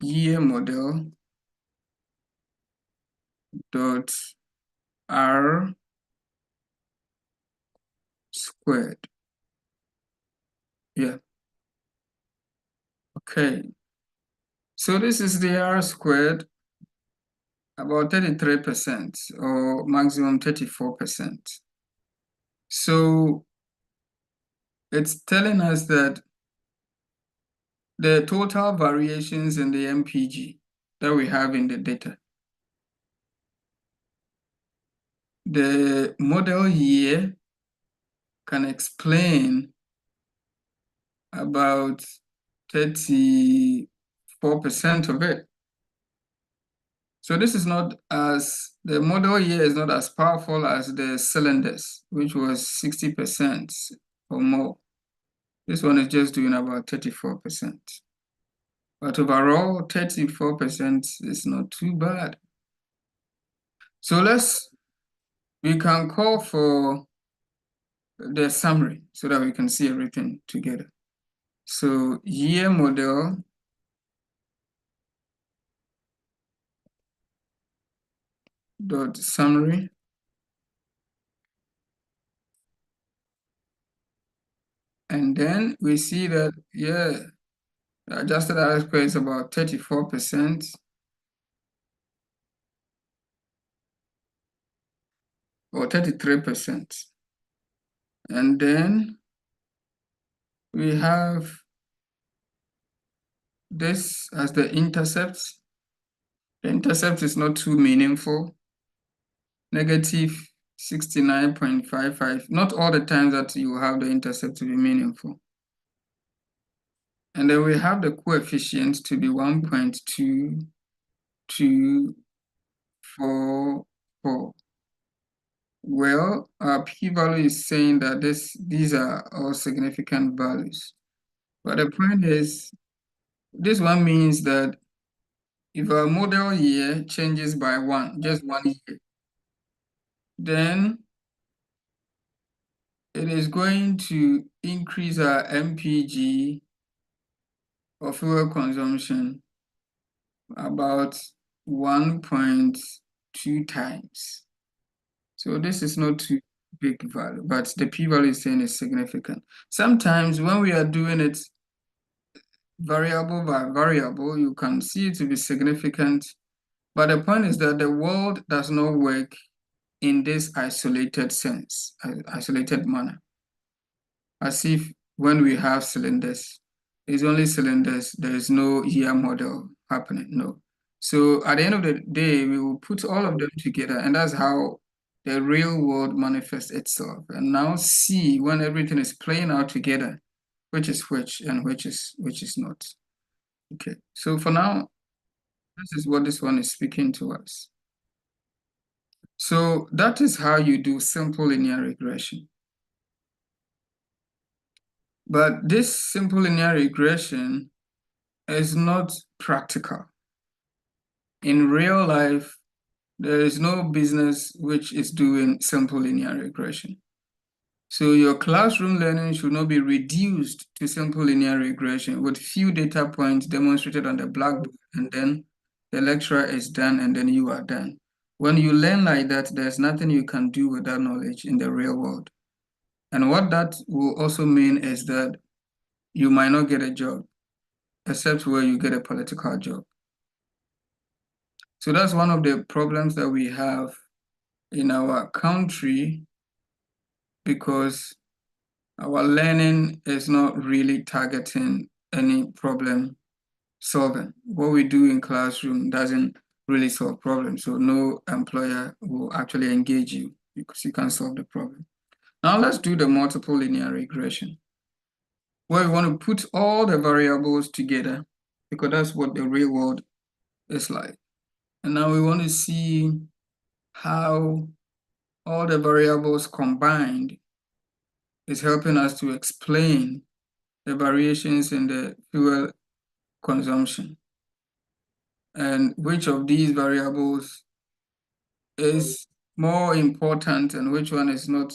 year model dot R squared. Yeah. Okay. So this is the R squared, about 33% or maximum 34%. So it's telling us that the total variations in the MPG that we have in the data, the model year can explain about 34% of it. So this is not as, the model year is not as powerful as the cylinders, which was 60% or more. This one is just doing about 34%. But overall, 34% is not too bad. So we can call for the summary so that we can see everything together. So year model dot summary, and then we see that, yeah, the adjusted R square is about 34% or 33%. And then we have this as the intercept. The intercept is not too meaningful. Negative 69.55. Not all the times that you have the intercept to be meaningful. And then we have the coefficient to be 1.2244. Well, our p-value is saying that these are all significant values. But the point is, this one means that if our model year changes by just 1 year, then it is going to increase our MPG or fuel consumption about 1.2 times. So this is not too big value, but the p-value is saying it's significant. Sometimes when we are doing it variable by variable, you can see it to be significant. But the point is that the world does not work in this isolated sense, isolated manner. As if when we have cylinders, it's only cylinders, there is no year model happening, no. So at the end of the day, we will put all of them together, and that's how the real world manifests itself. And now see when everything is playing out together, which is which and which is not. Okay, so for now, This is what this one is speaking to us. So that is how you do simple linear regression. But this simple linear regression is not practical. In real life, there is no business which is doing simple linear regression. So your classroom learning should not be reduced to simple linear regression with few data points demonstrated on the blackboard, and then the lecturer is done and then you are done. When you learn like that, there's nothing you can do with that knowledge in the real world. And what that will also mean is that you might not get a job, except where you get a political job. So that's one of the problems that we have in our country, because our learning is not really targeting any problem solving. What we do in classroom doesn't really solve problems. So no employer will actually engage you because you can't solve the problem. Now let's do the multiple linear regression, where we want to put all the variables together, because that's what the real world is like. And now we want to see how all the variables combined is helping us to explain the variations in the fuel consumption, and which of these variables is more important and which one is not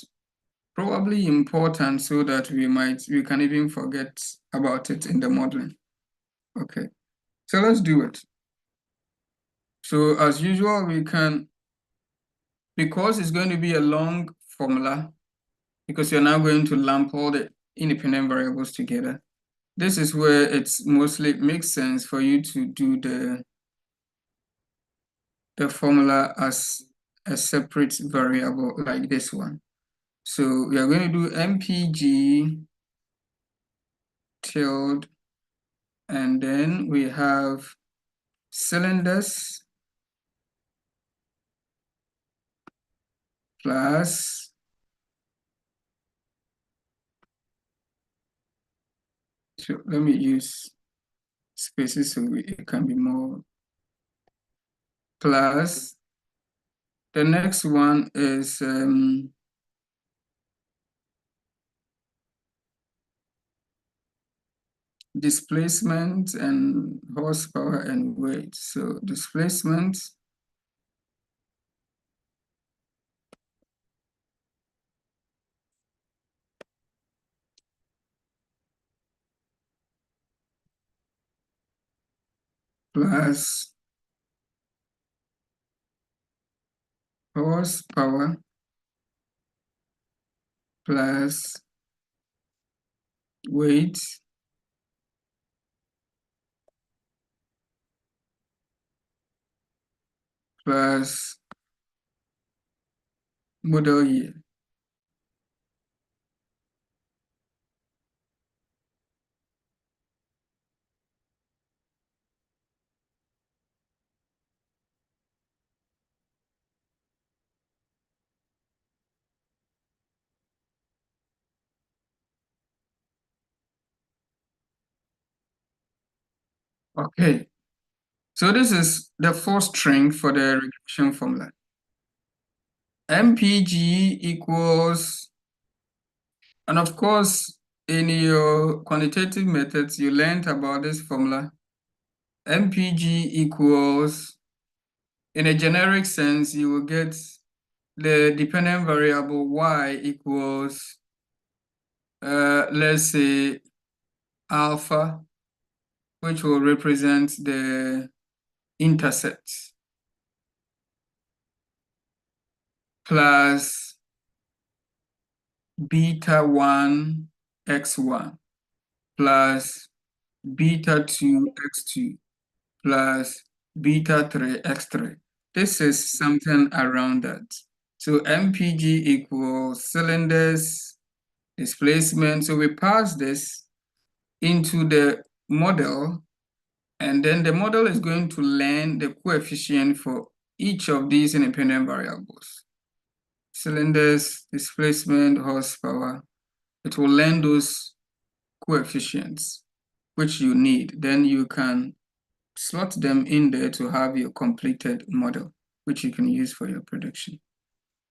probably important, so that we can even forget about it in the modeling. Okay, so let's do it. So as usual, we can, because it's going to be a long formula, because you're now going to lump all the independent variables together. This is where it's mostly makes sense for you to do the formula as a separate variable like this one. So we are going to do MPG tilde, and then we have cylinders plus so let me use spaces so it can be more, plus the next one is displacement and horsepower and weight. So displacement plus horsepower plus weight plus model year. Okay, so this is the first string for the regression formula. MPG equals, and of course, in your quantitative methods, you learned about this formula. MPG equals, in a generic sense, you will get the dependent variable y equals, let's say, alpha, which will represent the intercept, plus beta 1 x1 plus beta 2 x2 plus beta 3 x3. This is something around that. So MPG equals cylinders, displacement. So we pass this into the model, and then the model is going to learn the coefficient for each of these independent variables. Cylinders, displacement, horsepower. It will learn those coefficients which you need. Then you can slot them in there to have your completed model, which you can use for your prediction.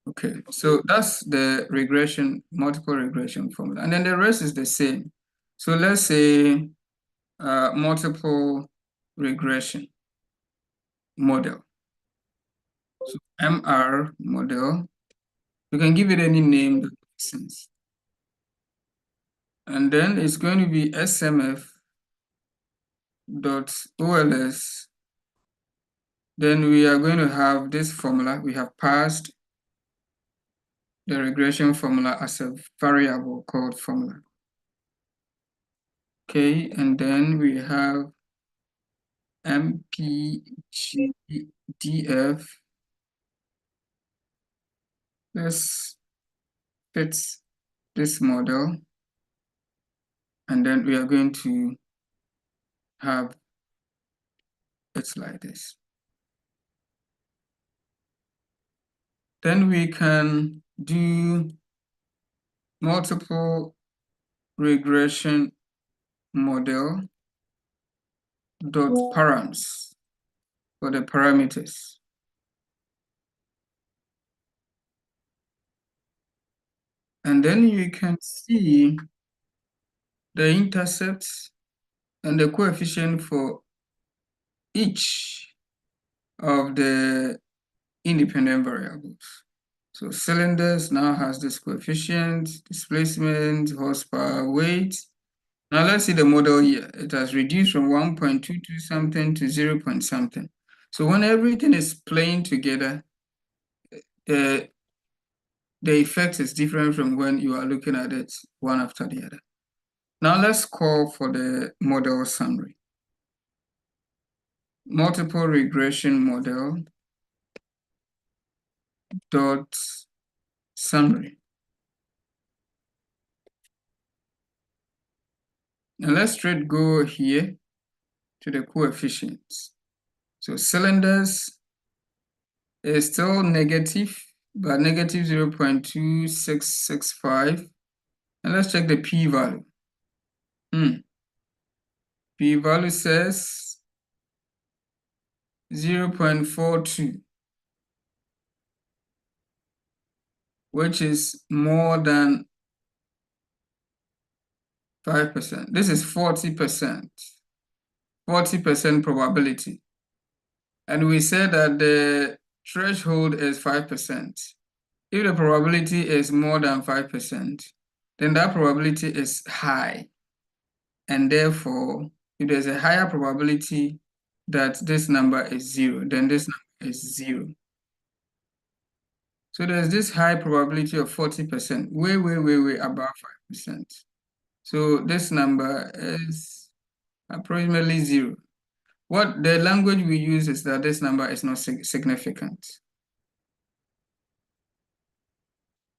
Okay, so that's the regression, multiple regression formula. And then the rest is the same. So let's say multiple regression model. So MR model, you can give it any name that makes sense. And then it's going to be SMF.OLS. Then we are going to have this formula. We have passed the regression formula as a variable called formula. Okay, and then we have MPGDF. Let's fit this model. And then we are going to have it like this. Then we can do multiple regression model dot params for the parameters. And then you can see the intercepts and the coefficient for each of the independent variables. So cylinders now has this coefficient, displacement, horsepower, weight. Now let's see the model here. It has reduced from 1.22 something to 0 point something. So when everything is playing together, the effect is different from when you are looking at it one after the other. Now let's call for the model summary. Multiple regression model dot summary. Now let's straight go here to the coefficients. So cylinders is still negative, but negative 0.2665. And let's check the p-value. P-value says 0.42, which is more than 5%. This is 40%. 40% probability. And we said that the threshold is 5%. If the probability is more than 5%, then that probability is high. And therefore, if there's a higher probability that this number is 0, then this number is 0. So there's this high probability of 40%, way above 5%. So this number is approximately 0. What the language we use is that this number is not significant.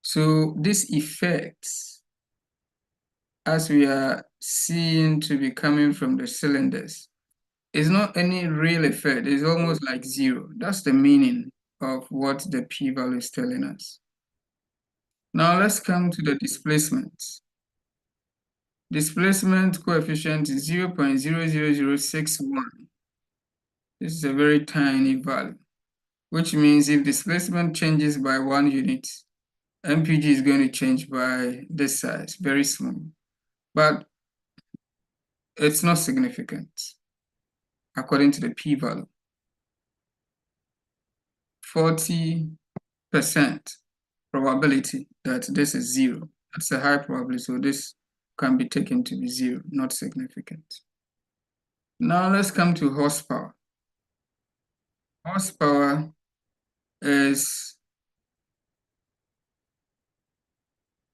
So this effect, as we are seeing to be coming from the cylinders, is not any real effect. It's almost like 0. That's the meaning of what the p-value is telling us. Now let's come to the displacement. Displacement coefficient is 0.00061. This is a very tiny value, which means if displacement changes by 1 unit, MPG is going to change by this size, very small. But it's not significant, according to the p-value. 40% probability that this is 0. That's a high probability, so this can be taken to be 0, not significant. Now let's come to horsepower. Horsepower is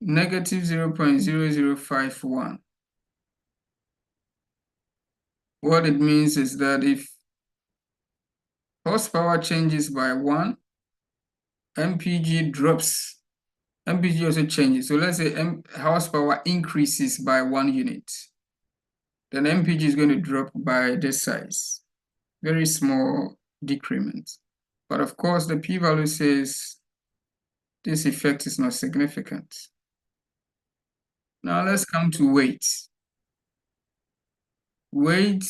negative 0.0051. What it means is that if horsepower changes by 1, MPG drops. MPG also changes. So let's say horsepower increases by 1 unit. Then MPG is going to drop by this size. Very small decrement. But of course, the p-value says this effect is not significant. Now let's come to weight. Weight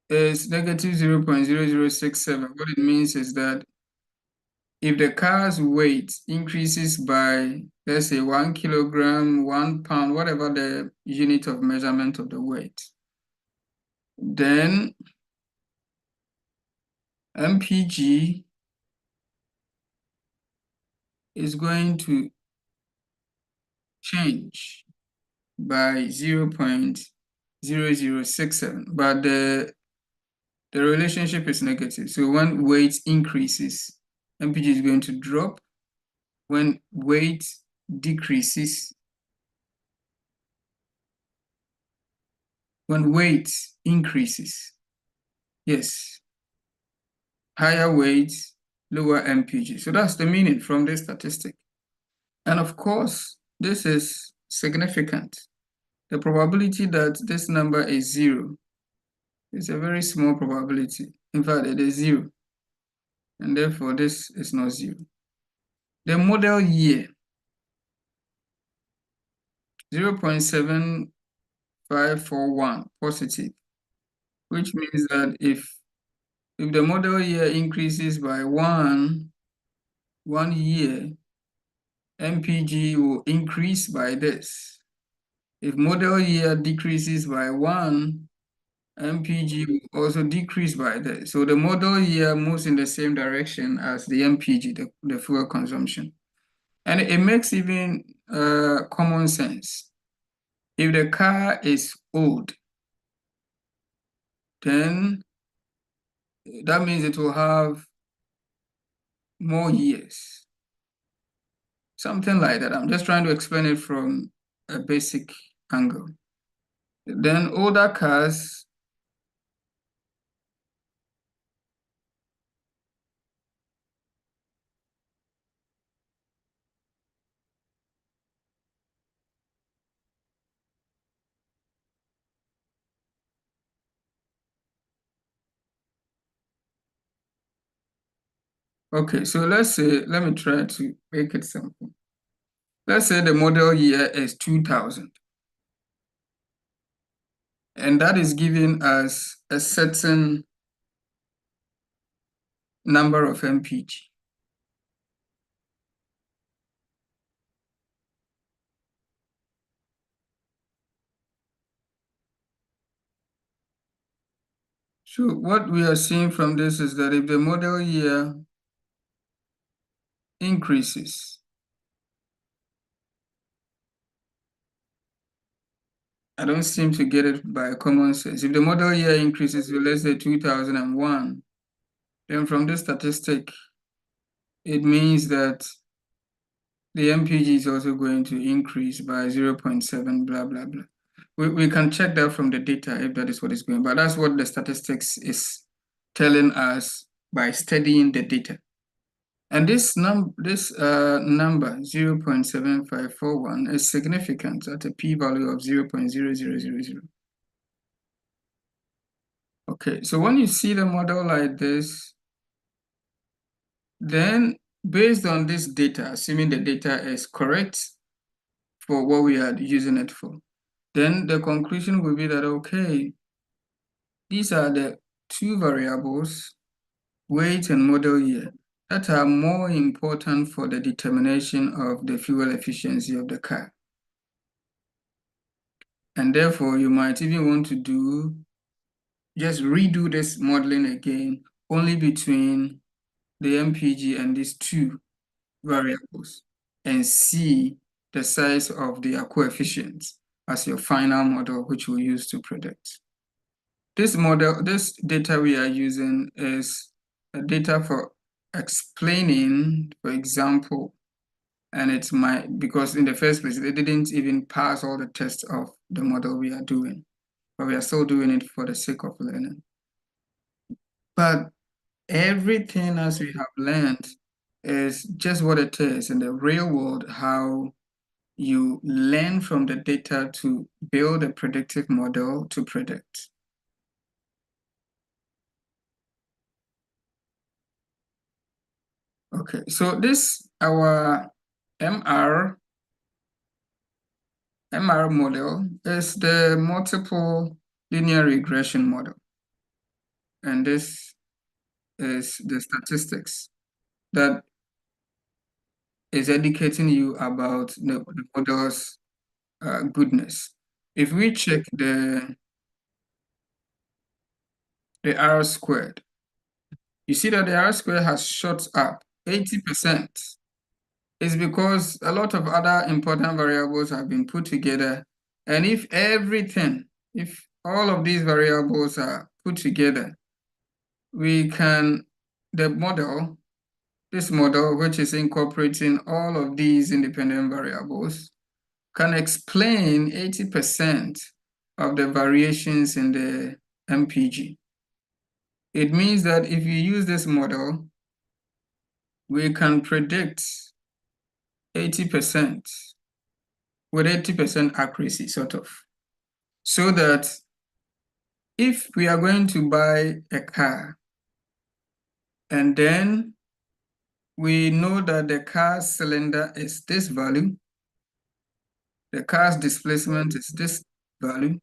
is negative 0.0067. What it means is that if the car's weight increases by, let's say, 1 kilogram, 1 pound, whatever the unit of measurement of the weight, then MPG is going to change by 0.0067, but the relationship is negative. So when weight increases, MPG is going to drop. When weight decreases, when weight increases, yes, higher weight, lower MPG. So that's the meaning from this statistic. And of course, this is significant. The probability that this number is 0 is a very small probability. In fact, it is 0. And therefore, this is not 0. The model year, 0.7541 positive, which means that if the model year increases by one year, MPG will increase by this. If model year decreases by 1, MPG will also decrease by this. So the model year moves in the same direction as the MPG, the fuel consumption. And it makes even common sense. If the car is old, then that means it will have more years. Something like that. I'm just trying to explain it from a basic angle. Then older cars, okay, so let's say, let me try to make it simple. Let's say the model year is 2000. And that is giving us a certain number of MPG. So what we are seeing from this is that if the model year increases, I don't seem to get it by common sense. If the model year increases to, let's say, 2001, then from this statistic, it means that the MPG is also going to increase by 0.7, blah, blah, blah. We can check that from the data if that is what is going on, but that's what the statistics is telling us by studying the data. And this number 0.7541 is significant at a p-value of 0.0000. Okay, so when you see the model like this, then based on this data, assuming the data is correct for what we are using it for, then the conclusion will be that, okay, these are the two variables, weight and model year, that are more important for the determination of the fuel efficiency of the car. And therefore, you might even want to just redo this modeling again, only between the MPG and these two variables, and see the size of their coefficients as your final model, which we'll use to predict. This data we are using is a data for explaining, for example, and it's because in the first place, they didn't even pass all the tests of the model we are doing, but we are still doing it for the sake of learning. But everything as we have learned is just what it is in the real world, how you learn from the data to build a predictive model to predict. Okay, so this, our MR model is the multiple linear regression model. and this is the statistics that is educating you about the model's goodness. If we check the R squared, you see that the R squared has shot up 80%. It's because a lot of other important variables have been put together. And if all of these variables are put together, this model, which is incorporating all of these independent variables, can explain 80% of the variations in the MPG. It means that if you use this model, we can predict 80% with 80% accuracy, sort of. So that if we are going to buy a car, and then we know that the car's cylinder is this value, the car's displacement is this value,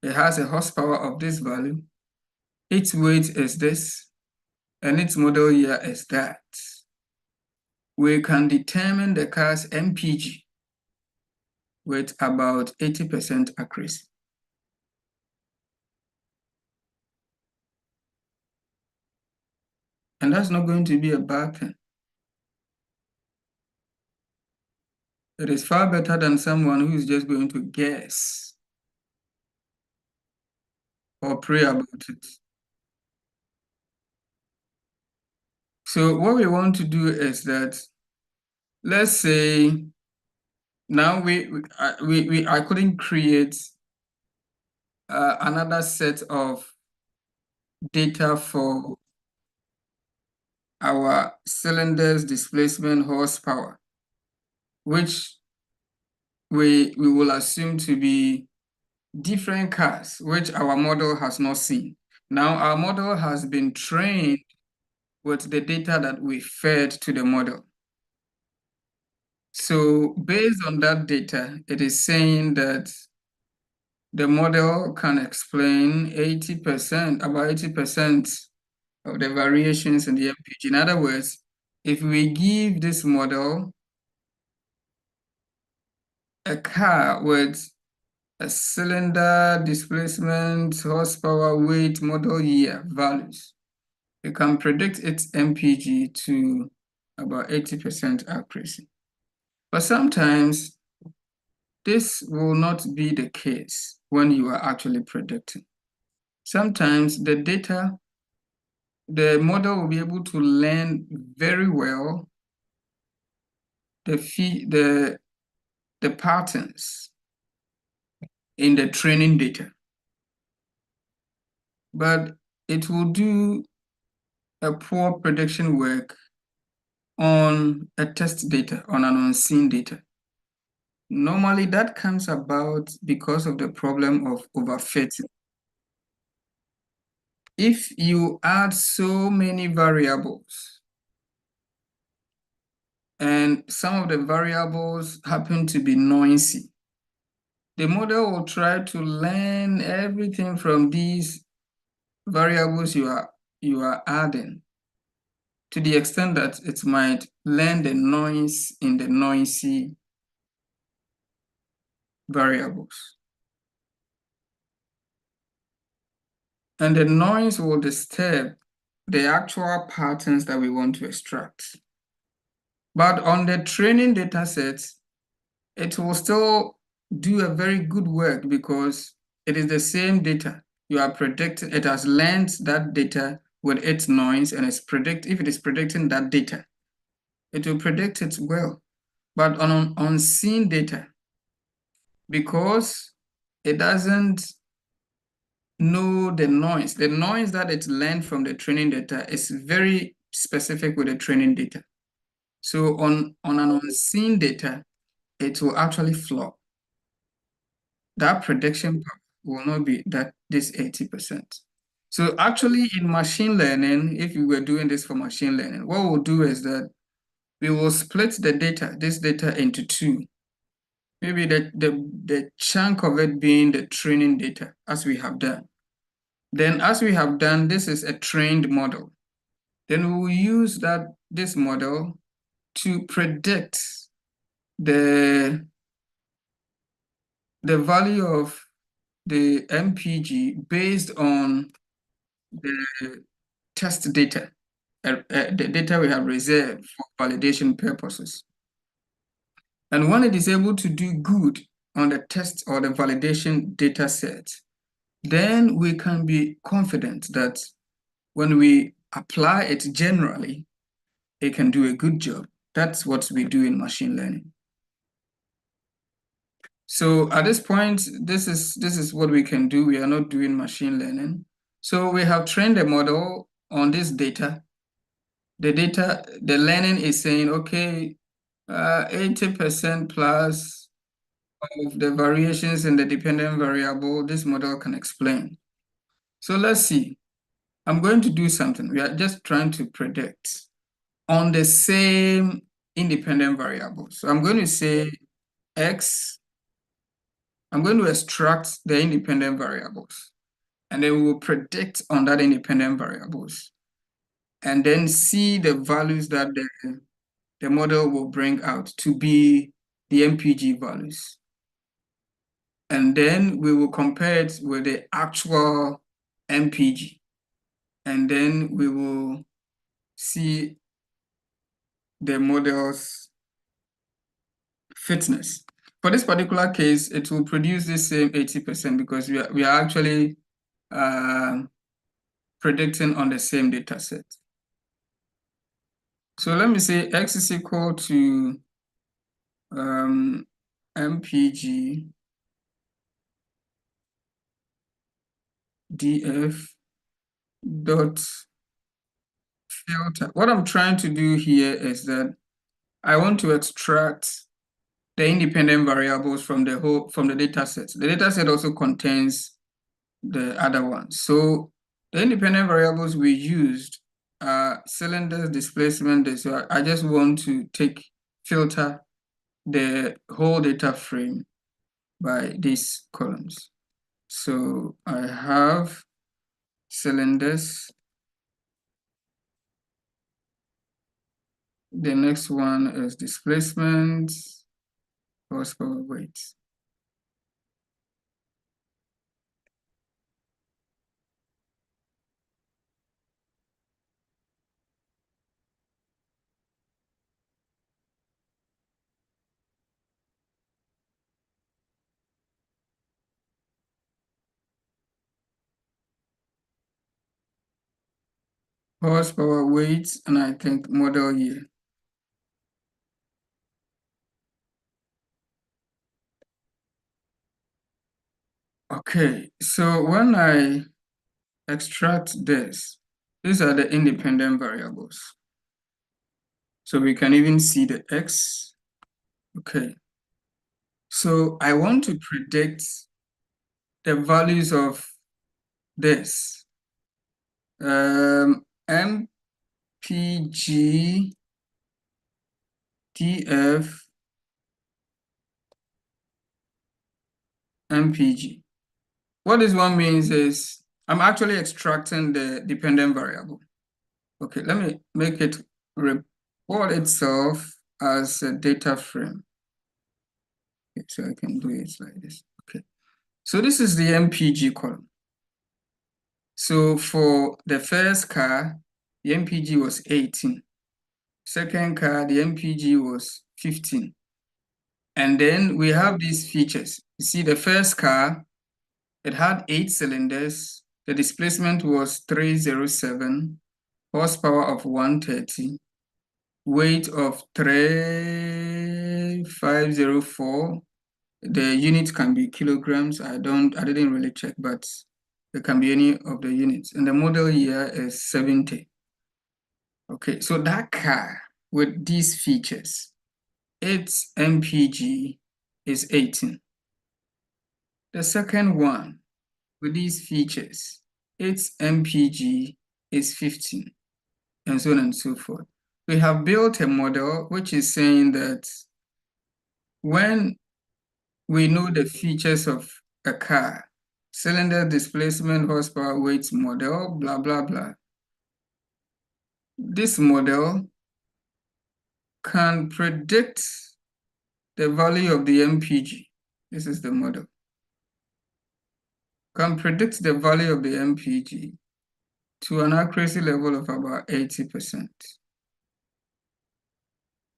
it has a horsepower of this value, its weight is this, and its model year is that, we can determine the car's MPG with about 80% accuracy. And that's not going to be a bad thing. It is far better than someone who is just going to guess or pray about it. So what we want to do is that, let's say now I couldn't create another set of data for our cylinders displacement horsepower, which we will assume to be different cars, which our model has not seen. Now our model has been trained with the data that we fed to the model. So based on that data, it is saying that the model can explain about 80% of the variations in the MPG. In other words, if we give this model a car with a cylinder, displacement, horsepower, weight, model year values, we can predict its MPG to about 80% accuracy. But sometimes this will not be the case when you are actually predicting. Sometimes the model will be able to learn very well the patterns in the training data, but it will do a poor prediction work on a test data, on an unseen data. Normally that comes about because of the problem of overfitting. If you add so many variables and some of the variables happen to be noisy, the model will try to learn everything from these variables you are adding, to the extent that it might learn the noise in the noisy variables. And the noise will disturb the actual patterns that we want to extract. But on the training data sets, it will still do a very good work because it is the same data. You are predicting, it has learned that data with its noise, and if it is predicting that data, it will predict it well. But on unseen data, because it doesn't know the noise that it learned from the training data is very specific with the training data. So on an unseen data, it will actually flop. That prediction will not be this 80%. So actually in machine learning, if we were doing this for machine learning, what we'll do is that we will split this data into two. Maybe the chunk of it being the training data, as we have done. Then as we have done, this is a trained model. Then we will use this model to predict the value of the MPG based on the test data, the data we have reserved for validation purposes. And when it is able to do good on the test or the validation data set, then we can be confident that when we apply it generally, it can do a good job. That's what we do in machine learning. So at this point, this is what we can do. We are not doing machine learning. So we have trained a model on this data. The learning is saying, okay, 80% plus of the variations in the dependent variable, this model can explain. So let's see. I'm going to do something. We are just trying to predict on the same independent variable. So I'm going to say X. I'm going to extract the independent variables, and then we will predict on that independent variables, and then see the values that the model will bring out to be the MPG values. And then we will compare it with the actual MPG. And then we will see the model's fitness. For this particular case, it will produce the same 80% because we are actually predicting on the same data set. So let me say X is equal to MPG df dot filter. What I'm trying to do here is that I want to extract the independent variables from the data set. The data set also contains the other ones. So the independent variables we used are cylinders, displacement. So I just want to filter the whole data frame by these columns. So I have cylinders. The next one is displacement, horsepower, weight. Horsepower, weight, and I think model year. Okay, so when I extract this, these are the independent variables. So we can even see the X. Okay. So I want to predict the values of this. MPG df MPG. What this one means is I'm actually extracting the dependent variable. Okay, let me make it report itself as a data frame. Okay, so I can do it like this. Okay, so this is the MPG column. So for the first car, the MPG was 18. Second car, the MPG was 15. And then we have these features. You see, the first car, it had 8 cylinders. The displacement was 307, horsepower of 130, weight of 3504. The unit can be kilograms. I didn't really check, but it can be any of the units. And the model year is 70. Okay, so that car with these features, its MPG is 18. The second one with these features, its MPG is 15, and so on and so forth. We have built a model which is saying that when we know the features of a car, cylinder displacement, horsepower, weight model, blah, blah, blah. This model can predict the value of the MPG. This is the model. Can predict the value of the MPG to an accuracy level of about 80%.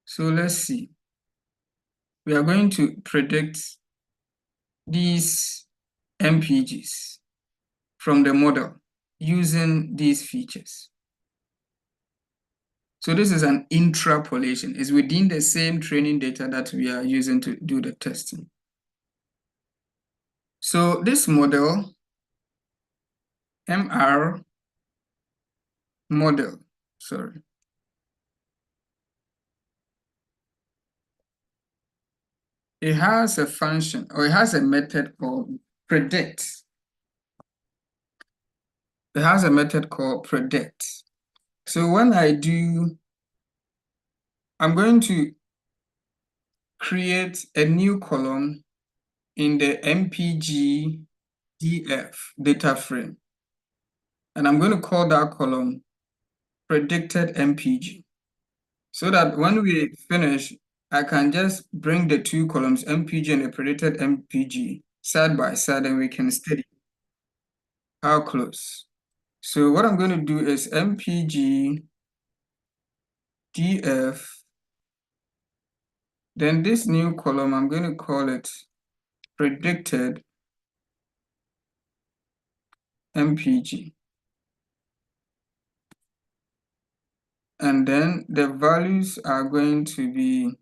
So let's see. We are going to predict these MPGs from the model using these features. So this is an interpolation. It's within the same training data that we are using to do the testing. So this model, MR model, sorry. It has a function, or it has a method called predict. It has a method called predict. So when I'm going to create a new column in the MPG DF data frame. And I'm going to call that column predicted MPG. So that when we finish, I can just bring the two columns, MPG and the predicted MPG, side by side, and we can study how close. So what I'm going to do is MPG DF. Then this new column, I'm going to call it predicted MPG. And then the values are going to be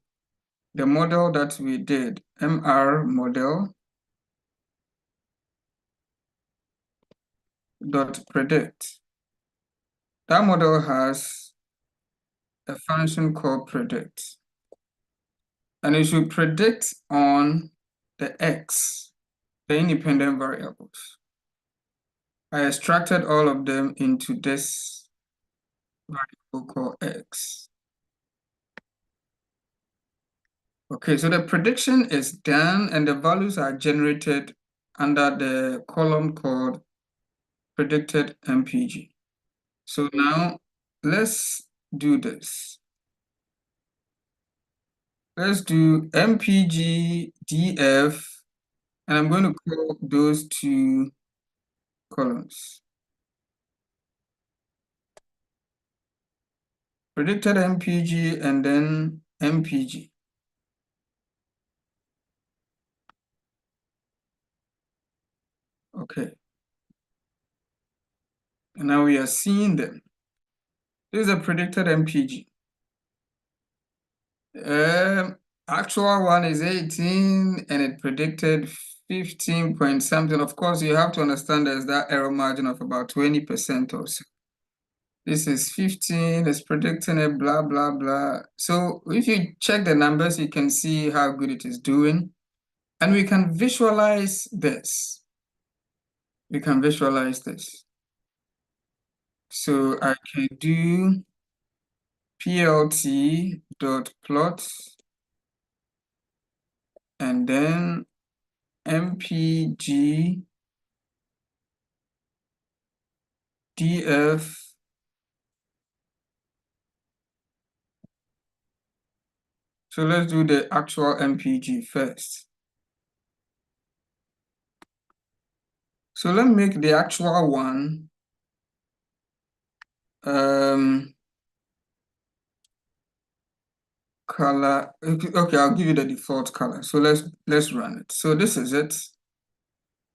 the model that we did, MR model dot predict. That model has a function called predict. And it should predict on the X, the independent variables. I extracted all of them into this variable called X. Okay, so the prediction is done and the values are generated under the column called predicted MPG. So now let's do this. Let's do MPG DF, and I'm going to call those two columns. Predicted MPG and then MPG. Okay. And now we are seeing them. This is a predicted MPG. Actual one is 18 and it predicted 15 point something. Of course, you have to understand there's that error margin of about 20% or so. This is 15, it's predicting it, blah, blah, blah. So if you check the numbers, you can see how good it is doing. And we can visualize this. We can visualize this. So I can do plt.plot and then mpg df So let's do the actual MPG first. So let me make the actual one color. Okay, I'll give you the default color. So let's run it. So this is it.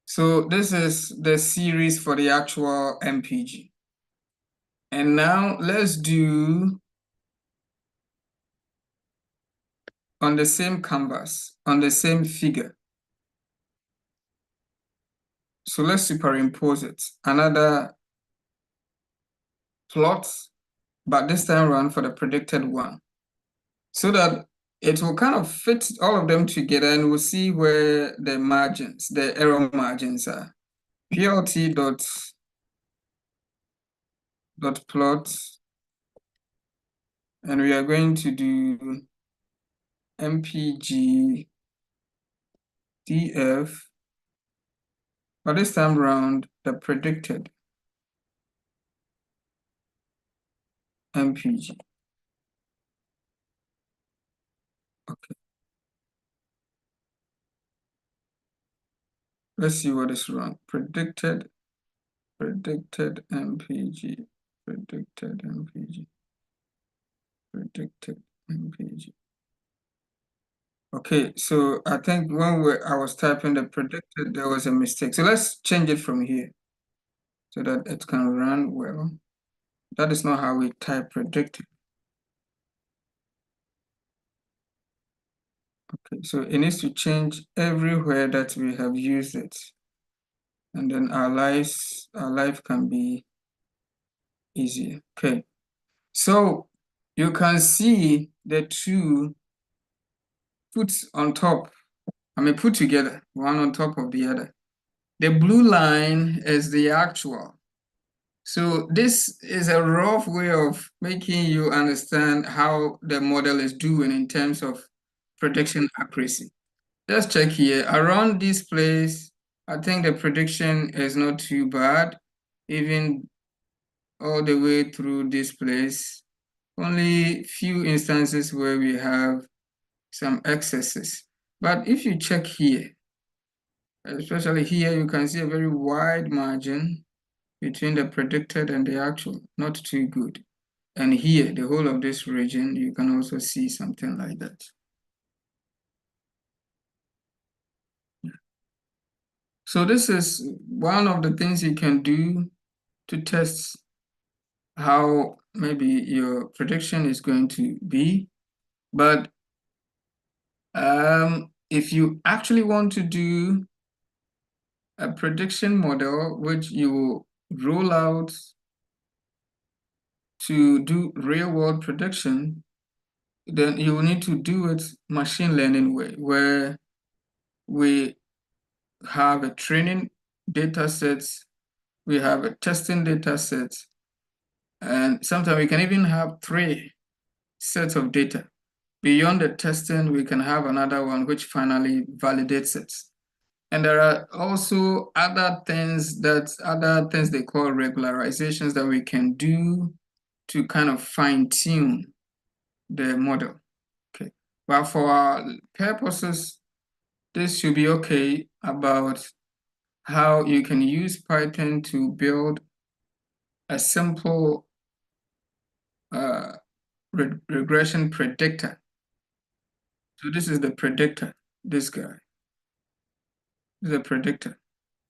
So this is the series for the actual MPG. And now let's do on the same canvas, on the same figure. So let's superimpose it. Another plot, but this time around for the predicted one. So that it will kind of fit all of them together and we'll see where the margins, the error margins are. plt.plot, and we are going to do mpg df But this time around, the predicted MPG. Okay. Let's see what is wrong. Predicted MPG, predicted MPG. Okay, so I think when I was typing the predicted, there was a mistake. So let's change it from here so that it can run well. That is not how we type predicted. Okay, so it needs to change everywhere that we have used it. And then our life can be easier. Okay, so you can see the two put on top, put together, one on top of the other. The blue line is the actual. So this is a rough way of making you understand how the model is doing in terms of prediction accuracy. Let's check here. Around this place, I think the prediction is not too bad, even all the way through this place. Only few instances where we have some excesses. But if you check here, especially here, you can see a very wide margin between the predicted and the actual, not too good. And here, the whole of this region, you can also see something like that. So this is one of the things you can do to test how maybe your prediction is going to be. But if you actually want to do a prediction model, which you roll out to do real world prediction, then you will need to do it machine learning way, where we have a training data set, we have a testing data set, and sometimes we can even have 3 sets of data. Beyond the testing, we can have another one which finally validates it. And there are also other things they call regularizations that we can do to kind of fine-tune the model. Okay. But for our purposes, this should be okay about how you can use Python to build a simple regression predictor. So this is the predictor, this guy. This is a predictor.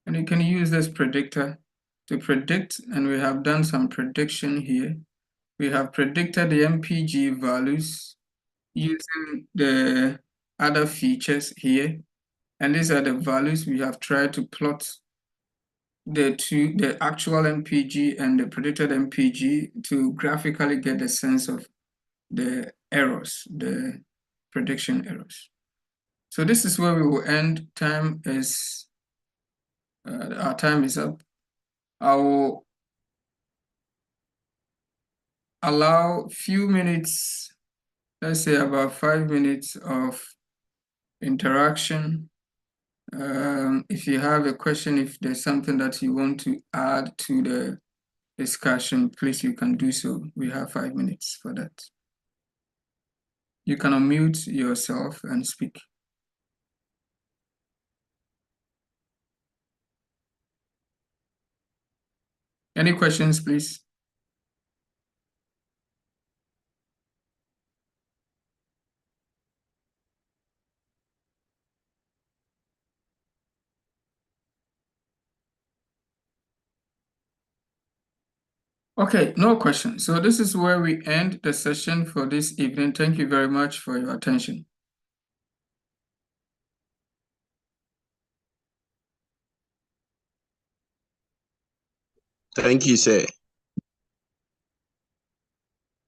And you can use this predictor to predict, and we have done some prediction here. We have predicted the MPG values using the other features here. And these are the values we have tried to plot the actual MPG and the predicted MPG to graphically get a sense of the errors, the prediction errors. So this is where we will end. Our time is up. I will allow few minutes, let's say about 5 minutes of interaction. If you have a question, if there's something that you want to add to the discussion, please, you can do so. We have 5 minutes for that. You can unmute yourself and speak. Any questions, please? Okay, no questions. So this is where we end the session for this evening. Thank you very much for your attention. Thank you, sir.